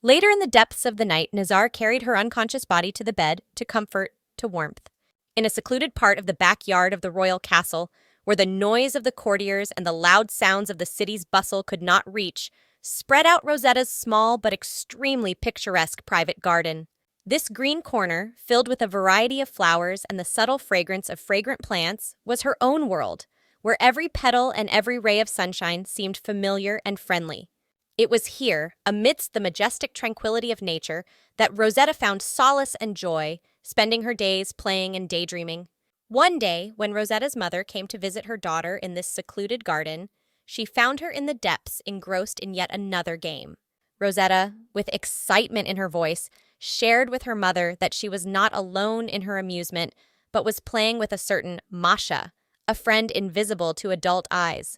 Later in the depths of the night, Nazar carried her unconscious body to the bed, to comfort, to warmth. In a secluded part of the backyard of the royal castle, where the noise of the courtiers and the loud sounds of the city's bustle could not reach, spread out Rosetta's small but extremely picturesque private garden. This green corner, filled with a variety of flowers and the subtle fragrance of fragrant plants, was her own world, where every petal and every ray of sunshine seemed familiar and friendly. It was here, amidst the majestic tranquility of nature, that Rosetta found solace and joy, spending her days playing and daydreaming. One day, when Rosetta's mother came to visit her daughter in this secluded garden, she found her in the depths engrossed in yet another game. Rosetta, with excitement in her voice, shared with her mother that she was not alone in her amusement, but was playing with a certain Masha, a friend invisible to adult eyes.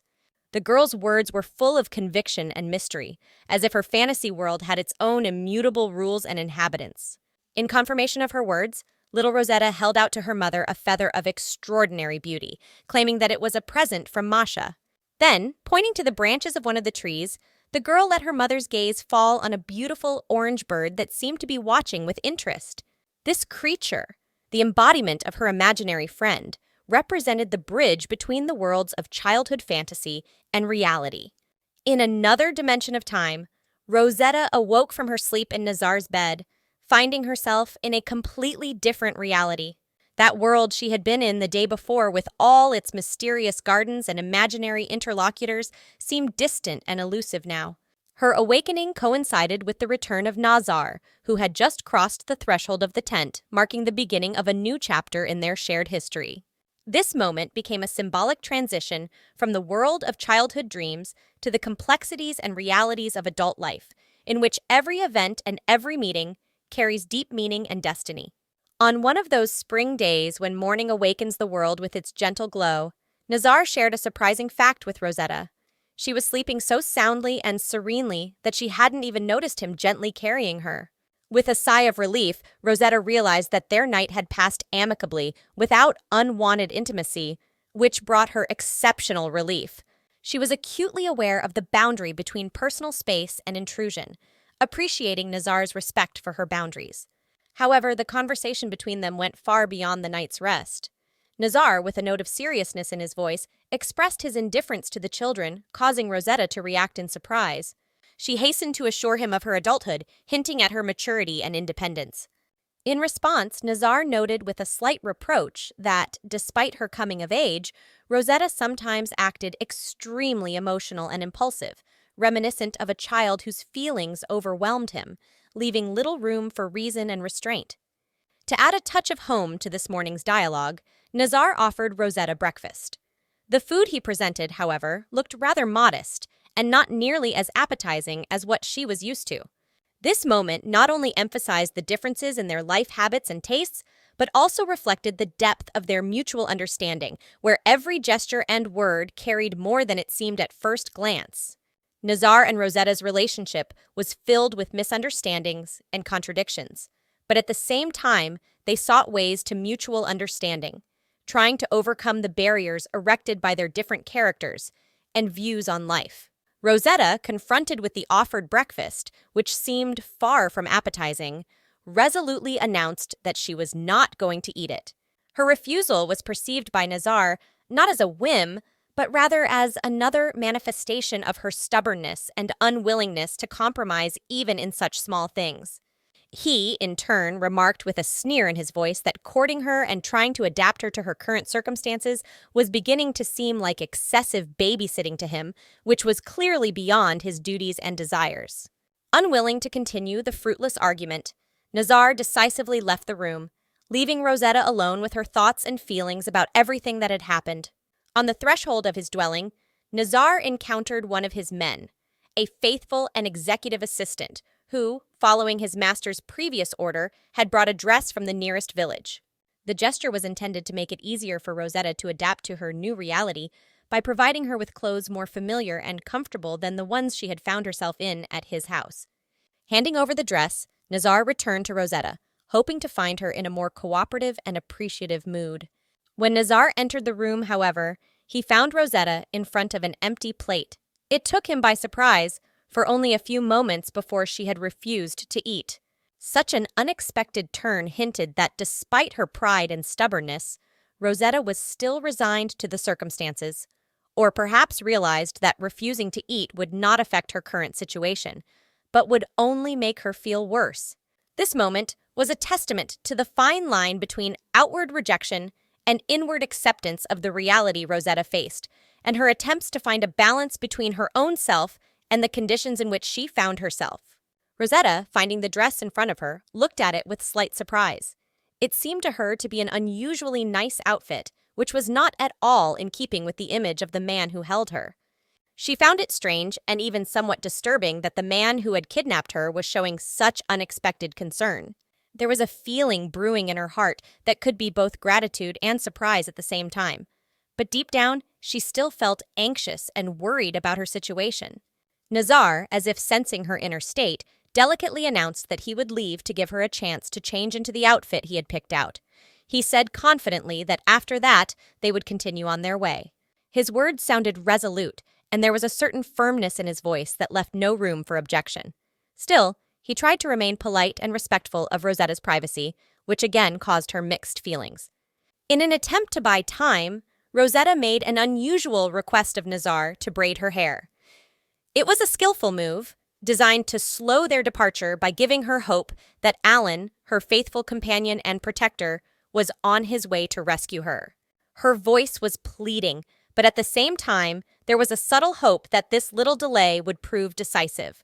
The girl's words were full of conviction and mystery, as if her fantasy world had its own immutable rules and inhabitants. In confirmation of her words, little Rosetta held out to her mother a feather of extraordinary beauty, claiming that it was a present from Masha. Then, pointing to the branches of one of the trees, the girl let her mother's gaze fall on a beautiful orange bird that seemed to be watching with interest. This creature, the embodiment of her imaginary friend, represented the bridge between the worlds of childhood fantasy and reality. In another dimension of time, Rosetta awoke from her sleep in Nazar's bed, finding herself in a completely different reality. That world she had been in the day before with all its mysterious gardens and imaginary interlocutors seemed distant and elusive now. Her awakening coincided with the return of Nazar, who had just crossed the threshold of the tent, marking the beginning of a new chapter in their shared history. This moment became a symbolic transition from the world of childhood dreams to the complexities and realities of adult life, in which every event and every meeting carries deep meaning and destiny. On one of those spring days when morning awakens the world with its gentle glow, Nazar shared a surprising fact with Rosetta. She was sleeping so soundly and serenely that she hadn't even noticed him gently carrying her. With a sigh of relief, Rosetta realized that their night had passed amicably, without unwanted intimacy, which brought her exceptional relief. She was acutely aware of the boundary between personal space and intrusion, appreciating Nazar's respect for her boundaries. However, the conversation between them went far beyond the night's rest. Nazar, with a note of seriousness in his voice, expressed his indifference to the children, causing Rosetta to react in surprise. She hastened to assure him of her adulthood, hinting at her maturity and independence. In response, Nazar noted with a slight reproach that, despite her coming of age, Rosetta sometimes acted extremely emotional and impulsive, reminiscent of a child whose feelings overwhelmed him, leaving little room for reason and restraint. To add a touch of home to this morning's dialogue, Nazar offered Rosetta breakfast. The food he presented, however, looked rather modest and not nearly as appetizing as what she was used to. This moment not only emphasized the differences in their life habits and tastes, but also reflected the depth of their mutual understanding, where every gesture and word carried more than it seemed at first glance. Nazar and Rosetta's relationship was filled with misunderstandings and contradictions, but at the same time, they sought ways to mutual understanding, trying to overcome the barriers erected by their different characters and views on life. Rosetta, confronted with the offered breakfast, which seemed far from appetizing, resolutely announced that she was not going to eat it. Her refusal was perceived by Nazar not as a whim, but rather as another manifestation of her stubbornness and unwillingness to compromise even in such small things. He, in turn, remarked with a sneer in his voice that courting her and trying to adapt her to her current circumstances was beginning to seem like excessive babysitting to him, which was clearly beyond his duties and desires. Unwilling to continue the fruitless argument, Nazar decisively left the room, leaving Rosetta alone with her thoughts and feelings about everything that had happened. On the threshold of his dwelling, Nazar encountered one of his men, a faithful and executive assistant, who, following his master's previous order, had brought a dress from the nearest village. The gesture was intended to make it easier for Rosetta to adapt to her new reality by providing her with clothes more familiar and comfortable than the ones she had found herself in at his house. Handing over the dress, Nazar returned to Rosetta, hoping to find her in a more cooperative and appreciative mood. When Nazar entered the room, however, he found Rosetta in front of an empty plate. It took him by surprise, for only a few moments before she had refused to eat. Such an unexpected turn hinted that despite her pride and stubbornness, Rosetta was still resigned to the circumstances, or perhaps realized that refusing to eat would not affect her current situation, but would only make her feel worse. This moment was a testament to the fine line between outward rejection and inward acceptance of the reality Rosetta faced, and her attempts to find a balance between her own self and the conditions in which she found herself. Rosetta, finding the dress in front of her, looked at it with slight surprise. It seemed to her to be an unusually nice outfit, which was not at all in keeping with the image of the man who held her. She found it strange and even somewhat disturbing that the man who had kidnapped her was showing such unexpected concern. There was a feeling brewing in her heart that could be both gratitude and surprise at the same time. But deep down, she still felt anxious and worried about her situation. Nazar, as if sensing her inner state, delicately announced that he would leave to give her a chance to change into the outfit he had picked out. He said confidently that after that, they would continue on their way. His words sounded resolute, and there was a certain firmness in his voice that left no room for objection. Still, he tried to remain polite and respectful of Rosetta's privacy, which again caused her mixed feelings. In an attempt to buy time, Rosetta made an unusual request of Nazar to braid her hair. It was a skillful move, designed to slow their departure by giving her hope that Alan, her faithful companion and protector, was on his way to rescue her. Her voice was pleading, but at the same time, there was a subtle hope that this little delay would prove decisive.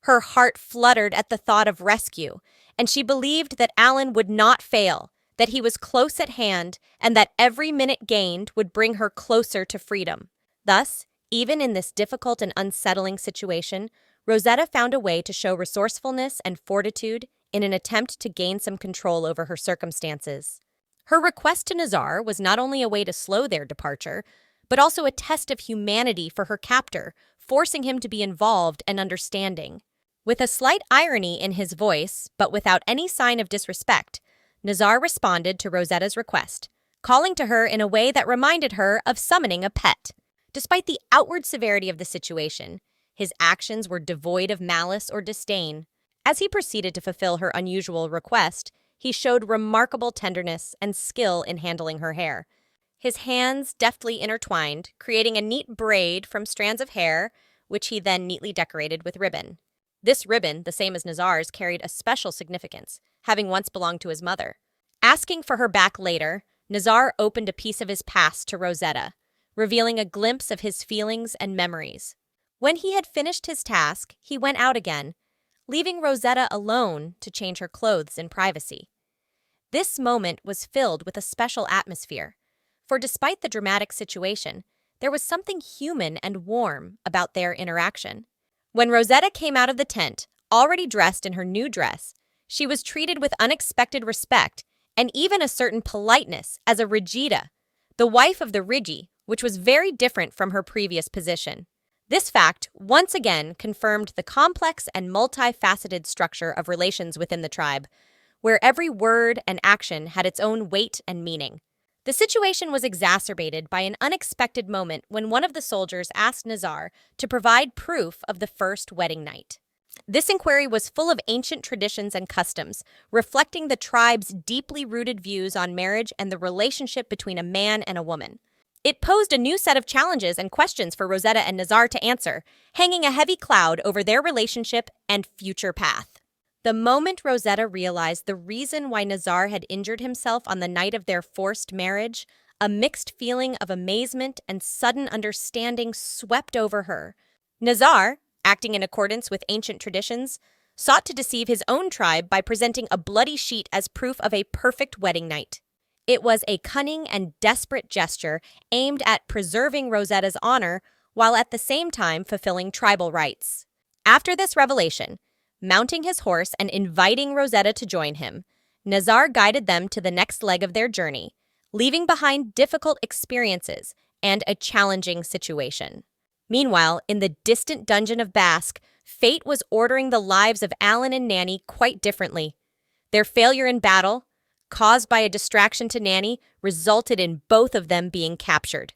Her heart fluttered at the thought of rescue, and she believed that Alan would not fail, that he was close at hand, and that every minute gained would bring her closer to freedom. Thus, even in this difficult and unsettling situation, Rosetta found a way to show resourcefulness and fortitude in an attempt to gain some control over her circumstances. Her request to Nazar was not only a way to slow their departure, but also a test of humanity for her captor, forcing him to be involved and understanding. With a slight irony in his voice, but without any sign of disrespect, Nazar responded to Rosetta's request, calling to her in a way that reminded her of summoning a pet. Despite the outward severity of the situation, his actions were devoid of malice or disdain. As he proceeded to fulfill her unusual request, he showed remarkable tenderness and skill in handling her hair. His hands deftly intertwined, creating a neat braid from strands of hair, which he then neatly decorated with ribbon. This ribbon, the same as Nazar's, carried a special significance, having once belonged to his mother. Asking for her back later, Nazar opened a piece of his past to Rosetta, revealing a glimpse of his feelings and memories. When he had finished his task, he went out again, leaving Rosetta alone to change her clothes in privacy. This moment was filled with a special atmosphere, for despite the dramatic situation, there was something human and warm about their interaction. When Rosetta came out of the tent, already dressed in her new dress, she was treated with unexpected respect and even a certain politeness as a Regida, the wife of the Rigi, which was very different from her previous position. This fact once again confirmed the complex and multifaceted structure of relations within the tribe, where every word and action had its own weight and meaning. The situation was exacerbated by an unexpected moment when one of the soldiers asked Nazar to provide proof of the first wedding night. This inquiry was full of ancient traditions and customs, reflecting the tribe's deeply rooted views on marriage and the relationship between a man and a woman. It posed a new set of challenges and questions for Rosetta and Nazar to answer, hanging a heavy cloud over their relationship and future path. The moment Rosetta realized the reason why Nazar had injured himself on the night of their forced marriage, a mixed feeling of amazement and sudden understanding swept over her. Nazar, acting in accordance with ancient traditions, sought to deceive his own tribe by presenting a bloody sheet as proof of a perfect wedding night. It was a cunning and desperate gesture aimed at preserving Rosetta's honor while at the same time fulfilling tribal rights. After this revelation, mounting his horse and inviting Rosetta to join him, Nazar guided them to the next leg of their journey, leaving behind difficult experiences and a challenging situation. Meanwhile, in the distant dungeon of Basque, fate was ordering the lives of Alan and Nanny quite differently. Their failure in battle, caused by a distraction to Nanny, resulted in both of them being captured.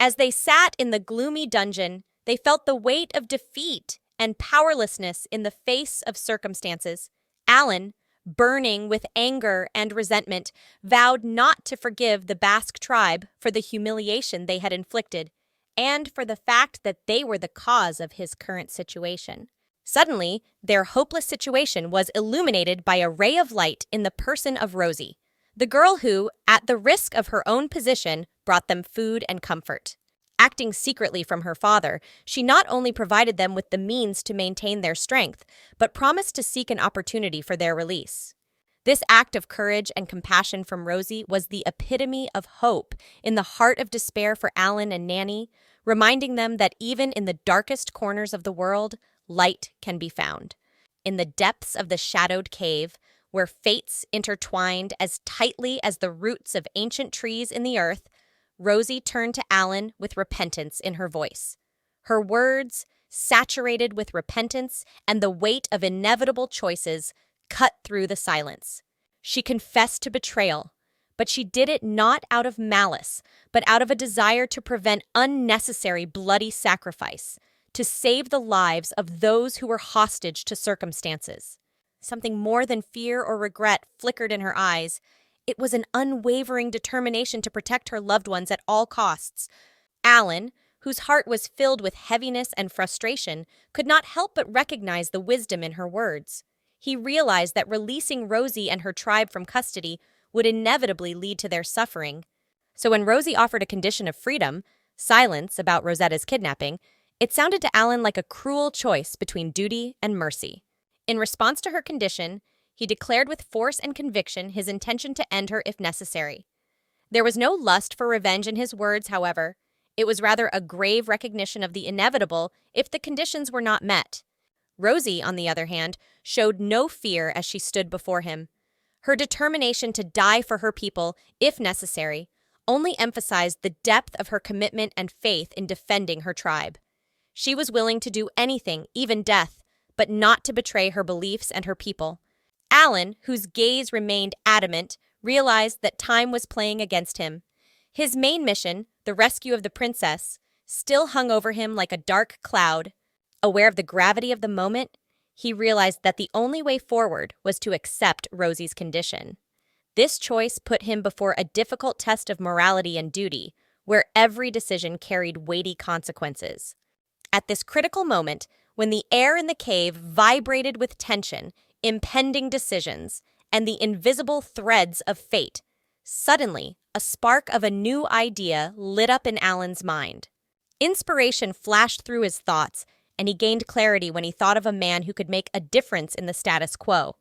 As they sat in the gloomy dungeon, they felt the weight of defeat and powerlessness in the face of circumstances. Alan, burning with anger and resentment, vowed not to forgive the Basque tribe for the humiliation they had inflicted and for the fact that they were the cause of his current situation. Suddenly, their hopeless situation was illuminated by a ray of light in the person of Rosie, the girl who, at the risk of her own position, brought them food and comfort. Acting secretly from her father, she not only provided them with the means to maintain their strength, but promised to seek an opportunity for their release. This act of courage and compassion from Rosie was the epitome of hope in the heart of despair for Alan and Nanny, reminding them that even in the darkest corners of the world, light can be found. In the depths of the shadowed cave, where fates intertwined as tightly as the roots of ancient trees in the earth, Rosie turned to Alan with repentance in her voice. Her words, saturated with repentance and the weight of inevitable choices, cut through the silence. She confessed to betrayal, but she did it not out of malice, but out of a desire to prevent unnecessary bloody sacrifice, to save the lives of those who were hostage to circumstances. Something more than fear or regret flickered in her eyes. It was an unwavering determination to protect her loved ones at all costs. Alan, whose heart was filled with heaviness and frustration, could not help but recognize the wisdom in her words. He realized that releasing Rosie and her tribe from custody would inevitably lead to their suffering. So when Rosie offered a condition of freedom, silence about Rosetta's kidnapping, it sounded to Alan like a cruel choice between duty and mercy. In response to her condition, he declared with force and conviction his intention to end her if necessary. There was no lust for revenge in his words, however. It was rather a grave recognition of the inevitable if the conditions were not met. Rosie, on the other hand, showed no fear as she stood before him. Her determination to die for her people, if necessary, only emphasized the depth of her commitment and faith in defending her tribe. She was willing to do anything, even death, but not to betray her beliefs and her people. Alan, whose gaze remained adamant, realized that time was playing against him. His main mission, the rescue of the princess, still hung over him like a dark cloud. Aware of the gravity of the moment, he realized that the only way forward was to accept Rosie's condition. This choice put him before a difficult test of morality and duty, where every decision carried weighty consequences. At this critical moment, when the air in the cave vibrated with tension, impending decisions, and the invisible threads of fate, suddenly a spark of a new idea lit up in Alan's mind. Inspiration flashed through his thoughts, and he gained clarity when he thought of a man who could make a difference in the status quo.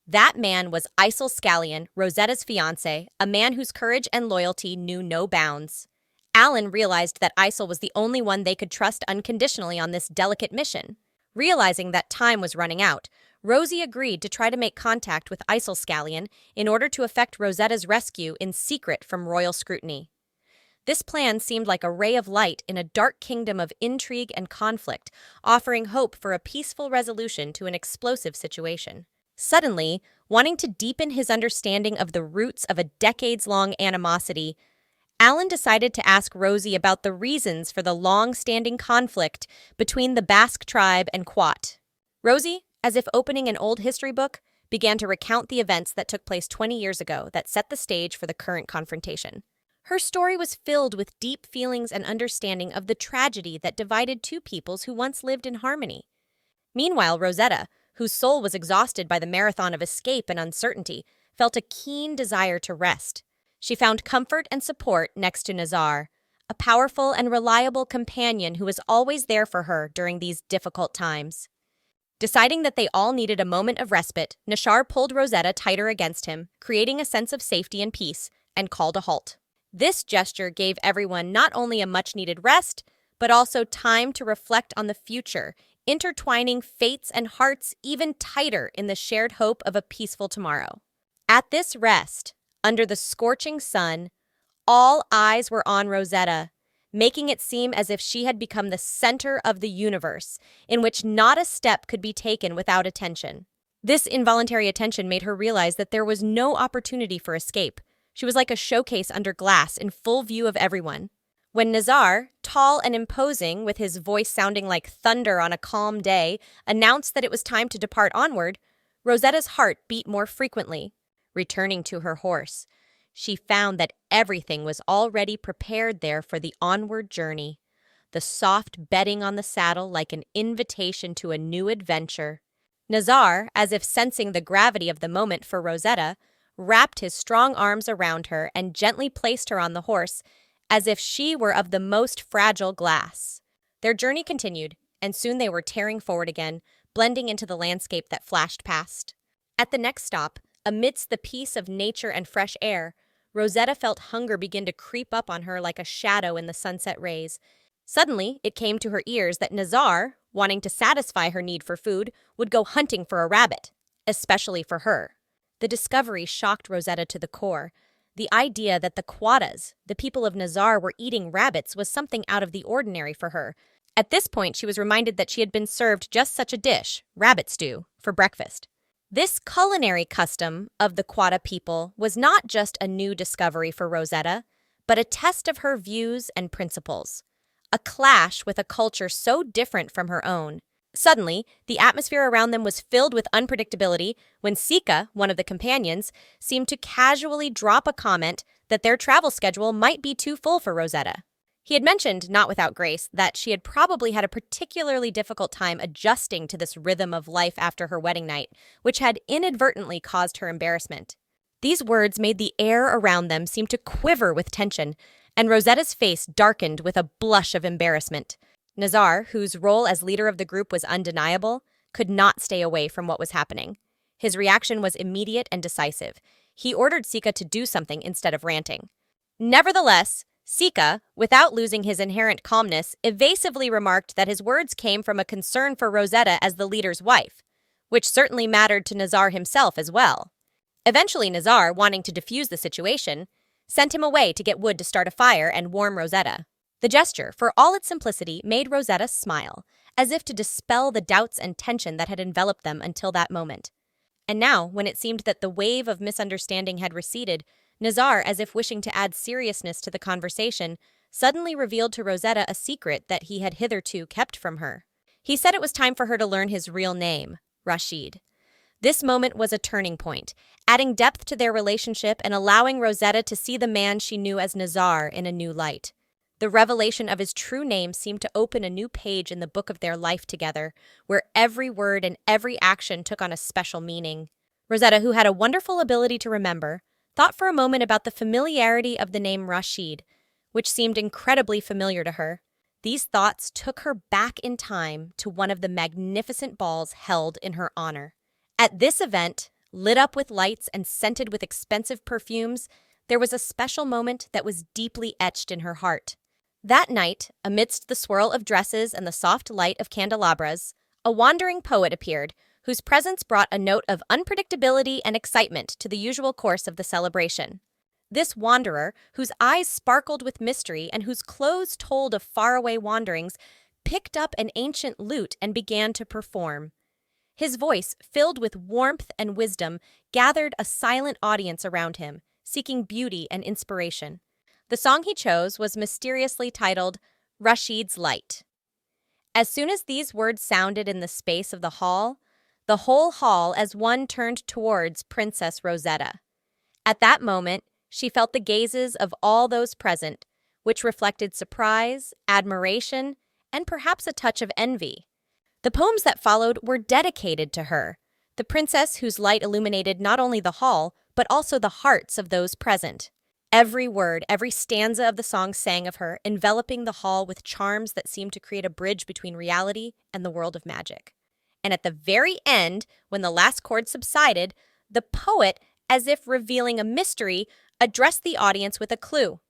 That man was Isel Scallion, Rosetta's fiancé, a man whose courage and loyalty knew no bounds. Alan realized that Isel was the only one they could trust unconditionally on this delicate mission. Realizing that time was running out, Rosie agreed to try to make contact with Isel Scallion in order to effect Rosetta's rescue in secret from royal scrutiny. This plan seemed like a ray of light in a dark kingdom of intrigue and conflict, offering hope for a peaceful resolution to an explosive situation. Suddenly, wanting to deepen his understanding of the roots of a decades-long animosity, Alan decided to ask Rosie about the reasons for the long-standing conflict between the Basque tribe and Quat. Rosie, as if opening an old history book, began to recount the events that took place 20 years ago that set the stage for the current confrontation. Her story was filled with deep feelings and understanding of the tragedy that divided two peoples who once lived in harmony. Meanwhile, Rosetta, whose soul was exhausted by the marathon of escape and uncertainty, felt a keen desire to rest. She found comfort and support next to Nazar, a powerful and reliable companion who was always there for her during these difficult times. Deciding that they all needed a moment of respite, Nashar pulled Rosetta tighter against him, creating a sense of safety and peace, and called a halt. This gesture gave everyone not only a much-needed rest, but also time to reflect on the future, intertwining fates and hearts even tighter in the shared hope of a peaceful tomorrow. At this rest, under the scorching sun, all eyes were on Rosetta, making it seem as if she had become the center of the universe, in which not a step could be taken without attention. This involuntary attention made her realize that there was no opportunity for escape. She was like a showcase under glass in full view of everyone. When Nazar, tall and imposing, with his voice sounding like thunder on a calm day, announced that it was time to depart onward, Rosetta's heart beat more frequently. Returning to her horse, she found that everything was already prepared there for the onward journey. The soft bedding on the saddle like an invitation to a new adventure. Nazar, as if sensing the gravity of the moment for Rosetta, wrapped his strong arms around her and gently placed her on the horse, as if she were of the most fragile glass. Their journey continued, and soon they were tearing forward again, blending into the landscape that flashed past. At the next stop, amidst the peace of nature and fresh air, Rosetta felt hunger begin to creep up on her like a shadow in the sunset rays. Suddenly, it came to her ears that Nazar, wanting to satisfy her need for food, would go hunting for a rabbit, especially for her. The discovery shocked Rosetta to the core. The idea that the Quadas, the people of Nazar, were eating rabbits was something out of the ordinary for her. At this point, she was reminded that she had been served just such a dish, rabbit stew, for breakfast. This culinary custom of the Quada people was not just a new discovery for Rosetta, but a test of her views and principles. A clash with a culture so different from her own. Suddenly, the atmosphere around them was filled with unpredictability when Sika, one of the companions, seemed to casually drop a comment that their travel schedule might be too full for Rosetta. He had mentioned, not without grace, that she had probably had a particularly difficult time adjusting to this rhythm of life after her wedding night, which had inadvertently caused her embarrassment. These words made the air around them seem to quiver with tension, and Rosetta's face darkened with a blush of embarrassment. Nazar, whose role as leader of the group was undeniable, could not stay away from what was happening. His reaction was immediate and decisive. He ordered Sika to do something instead of ranting. Nevertheless, Sika, without losing his inherent calmness, evasively remarked that his words came from a concern for Rosetta as the leader's wife, which certainly mattered to Nazar himself as well. Eventually, Nazar, wanting to defuse the situation, sent him away to get wood to start a fire and warm Rosetta. The gesture, for all its simplicity, made Rosetta smile, as if to dispel the doubts and tension that had enveloped them until that moment. And now, when it seemed that the wave of misunderstanding had receded, Nazar, as if wishing to add seriousness to the conversation, suddenly revealed to Rosetta a secret that he had hitherto kept from her. He said it was time for her to learn his real name, Rashid. This moment was a turning point, adding depth to their relationship and allowing Rosetta to see the man she knew as Nazar in a new light. The revelation of his true name seemed to open a new page in the book of their life together, where every word and every action took on a special meaning. Rosetta, who had a wonderful ability to remember, thought for a moment about the familiarity of the name Rashid, which seemed incredibly familiar to her. These thoughts took her back in time to one of the magnificent balls held in her honor. At this event, lit up with lights and scented with expensive perfumes, there was a special moment that was deeply etched in her heart. That night, amidst the swirl of dresses and the soft light of candelabras, a wandering poet appeared, whose presence brought a note of unpredictability and excitement to the usual course of the celebration. This wanderer, whose eyes sparkled with mystery and whose clothes told of faraway wanderings, picked up an ancient lute and began to perform. His voice, filled with warmth and wisdom, gathered a silent audience around him, seeking beauty and inspiration. The song he chose was mysteriously titled Rashid's Light. As soon as these words sounded in the space of the whole hall as one turned towards Princess Rosetta. At that moment, she felt the gazes of all those present, which reflected surprise, admiration, and perhaps a touch of envy. The poems that followed were dedicated to her, the princess whose light illuminated not only the hall, but also the hearts of those present. Every word, every stanza of the song sang of her, enveloping the hall with charms that seemed to create a bridge between reality and the world of magic. And at the very end, when the last chord subsided, the poet, as if revealing a mystery, addressed the audience with a clue.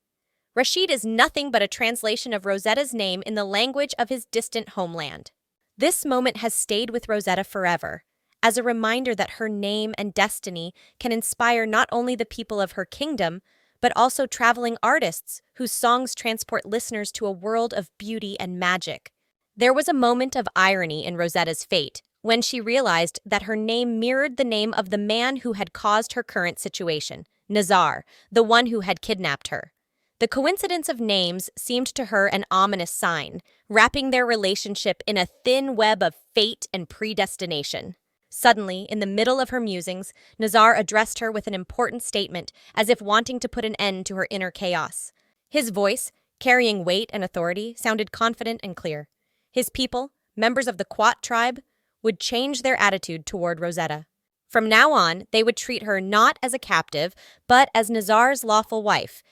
Rashid is nothing but a translation of Rosetta's name in the language of his distant homeland. This moment has stayed with Rosetta forever, as a reminder that her name and destiny can inspire not only the people of her kingdom, but also traveling artists whose songs transport listeners to a world of beauty and magic. There was a moment of irony in Rosetta's fate when she realized that her name mirrored the name of the man who had caused her current situation, Nazar, the one who had kidnapped her. The coincidence of names seemed to her an ominous sign, wrapping their relationship in a thin web of fate and predestination. Suddenly, in the middle of her musings, Nazar addressed her with an important statement, as if wanting to put an end to her inner chaos. His voice, carrying weight and authority, sounded confident and clear. His people, members of the Quat tribe, would change their attitude toward Rosetta. From now on, they would treat her not as a captive, but as Nazar's lawful wife,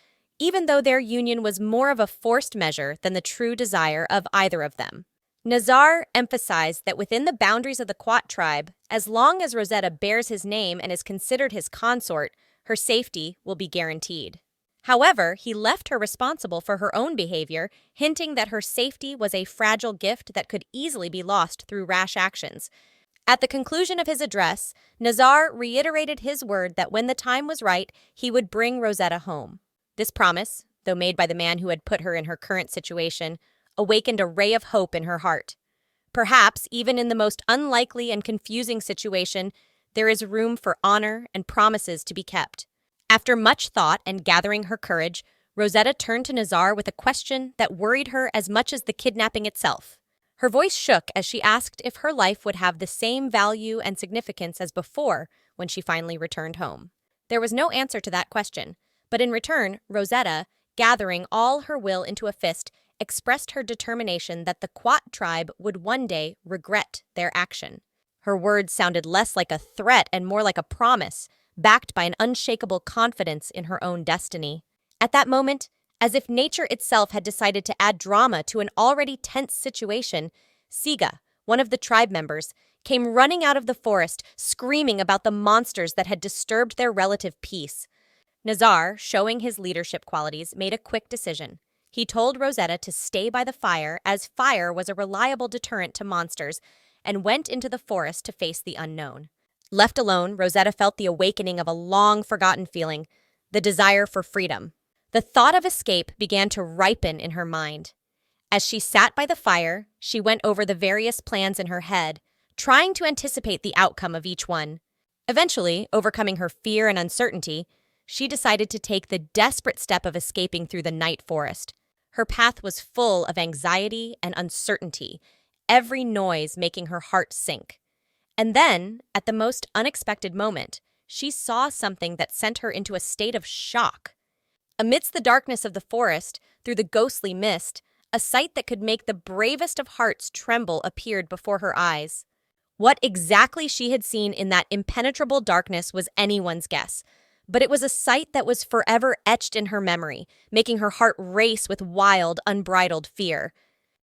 even though their union was more of a forced measure than the true desire of either of them. Nazar emphasized that within the boundaries of the Quat tribe, as long as Rosetta bears his name and is considered his consort, her safety will be guaranteed. However, he left her responsible for her own behavior, hinting that her safety was a fragile gift that could easily be lost through rash actions. At the conclusion of his address, Nazar reiterated his word that when the time was right, he would bring Rosetta home. This promise, though made by the man who had put her in her current situation, awakened a ray of hope in her heart. Perhaps, even in the most unlikely and confusing situation, there is room for honor and promises to be kept. After much thought and gathering her courage, Rosetta turned to Nazar with a question that worried her as much as the kidnapping itself. Her voice shook as she asked if her life would have the same value and significance as before when she finally returned home. There was no answer to that question, but in return, Rosetta, gathering all her will into a fist, expressed her determination that the Quat tribe would one day regret their action. Her words sounded less like a threat and more like a promise, backed by an unshakable confidence in her own destiny. At that moment, as if nature itself had decided to add drama to an already tense situation, Siga, one of the tribe members, came running out of the forest, screaming about the monsters that had disturbed their relative peace. Nazar, showing his leadership qualities, made a quick decision. He told Rosetta to stay by the fire, as fire was a reliable deterrent to monsters, and went into the forest to face the unknown. Left alone, Rosetta felt the awakening of a long-forgotten feeling, the desire for freedom. The thought of escape began to ripen in her mind. As she sat by the fire, she went over the various plans in her head, trying to anticipate the outcome of each one. Eventually, overcoming her fear and uncertainty, she decided to take the desperate step of escaping through the night forest. Her path was full of anxiety and uncertainty, every noise making her heart sink. And then, at the most unexpected moment, she saw something that sent her into a state of shock. Amidst the darkness of the forest, through the ghostly mist, a sight that could make the bravest of hearts tremble appeared before her eyes. What exactly she had seen in that impenetrable darkness was anyone's guess, but it was a sight that was forever etched in her memory, making her heart race with wild, unbridled fear.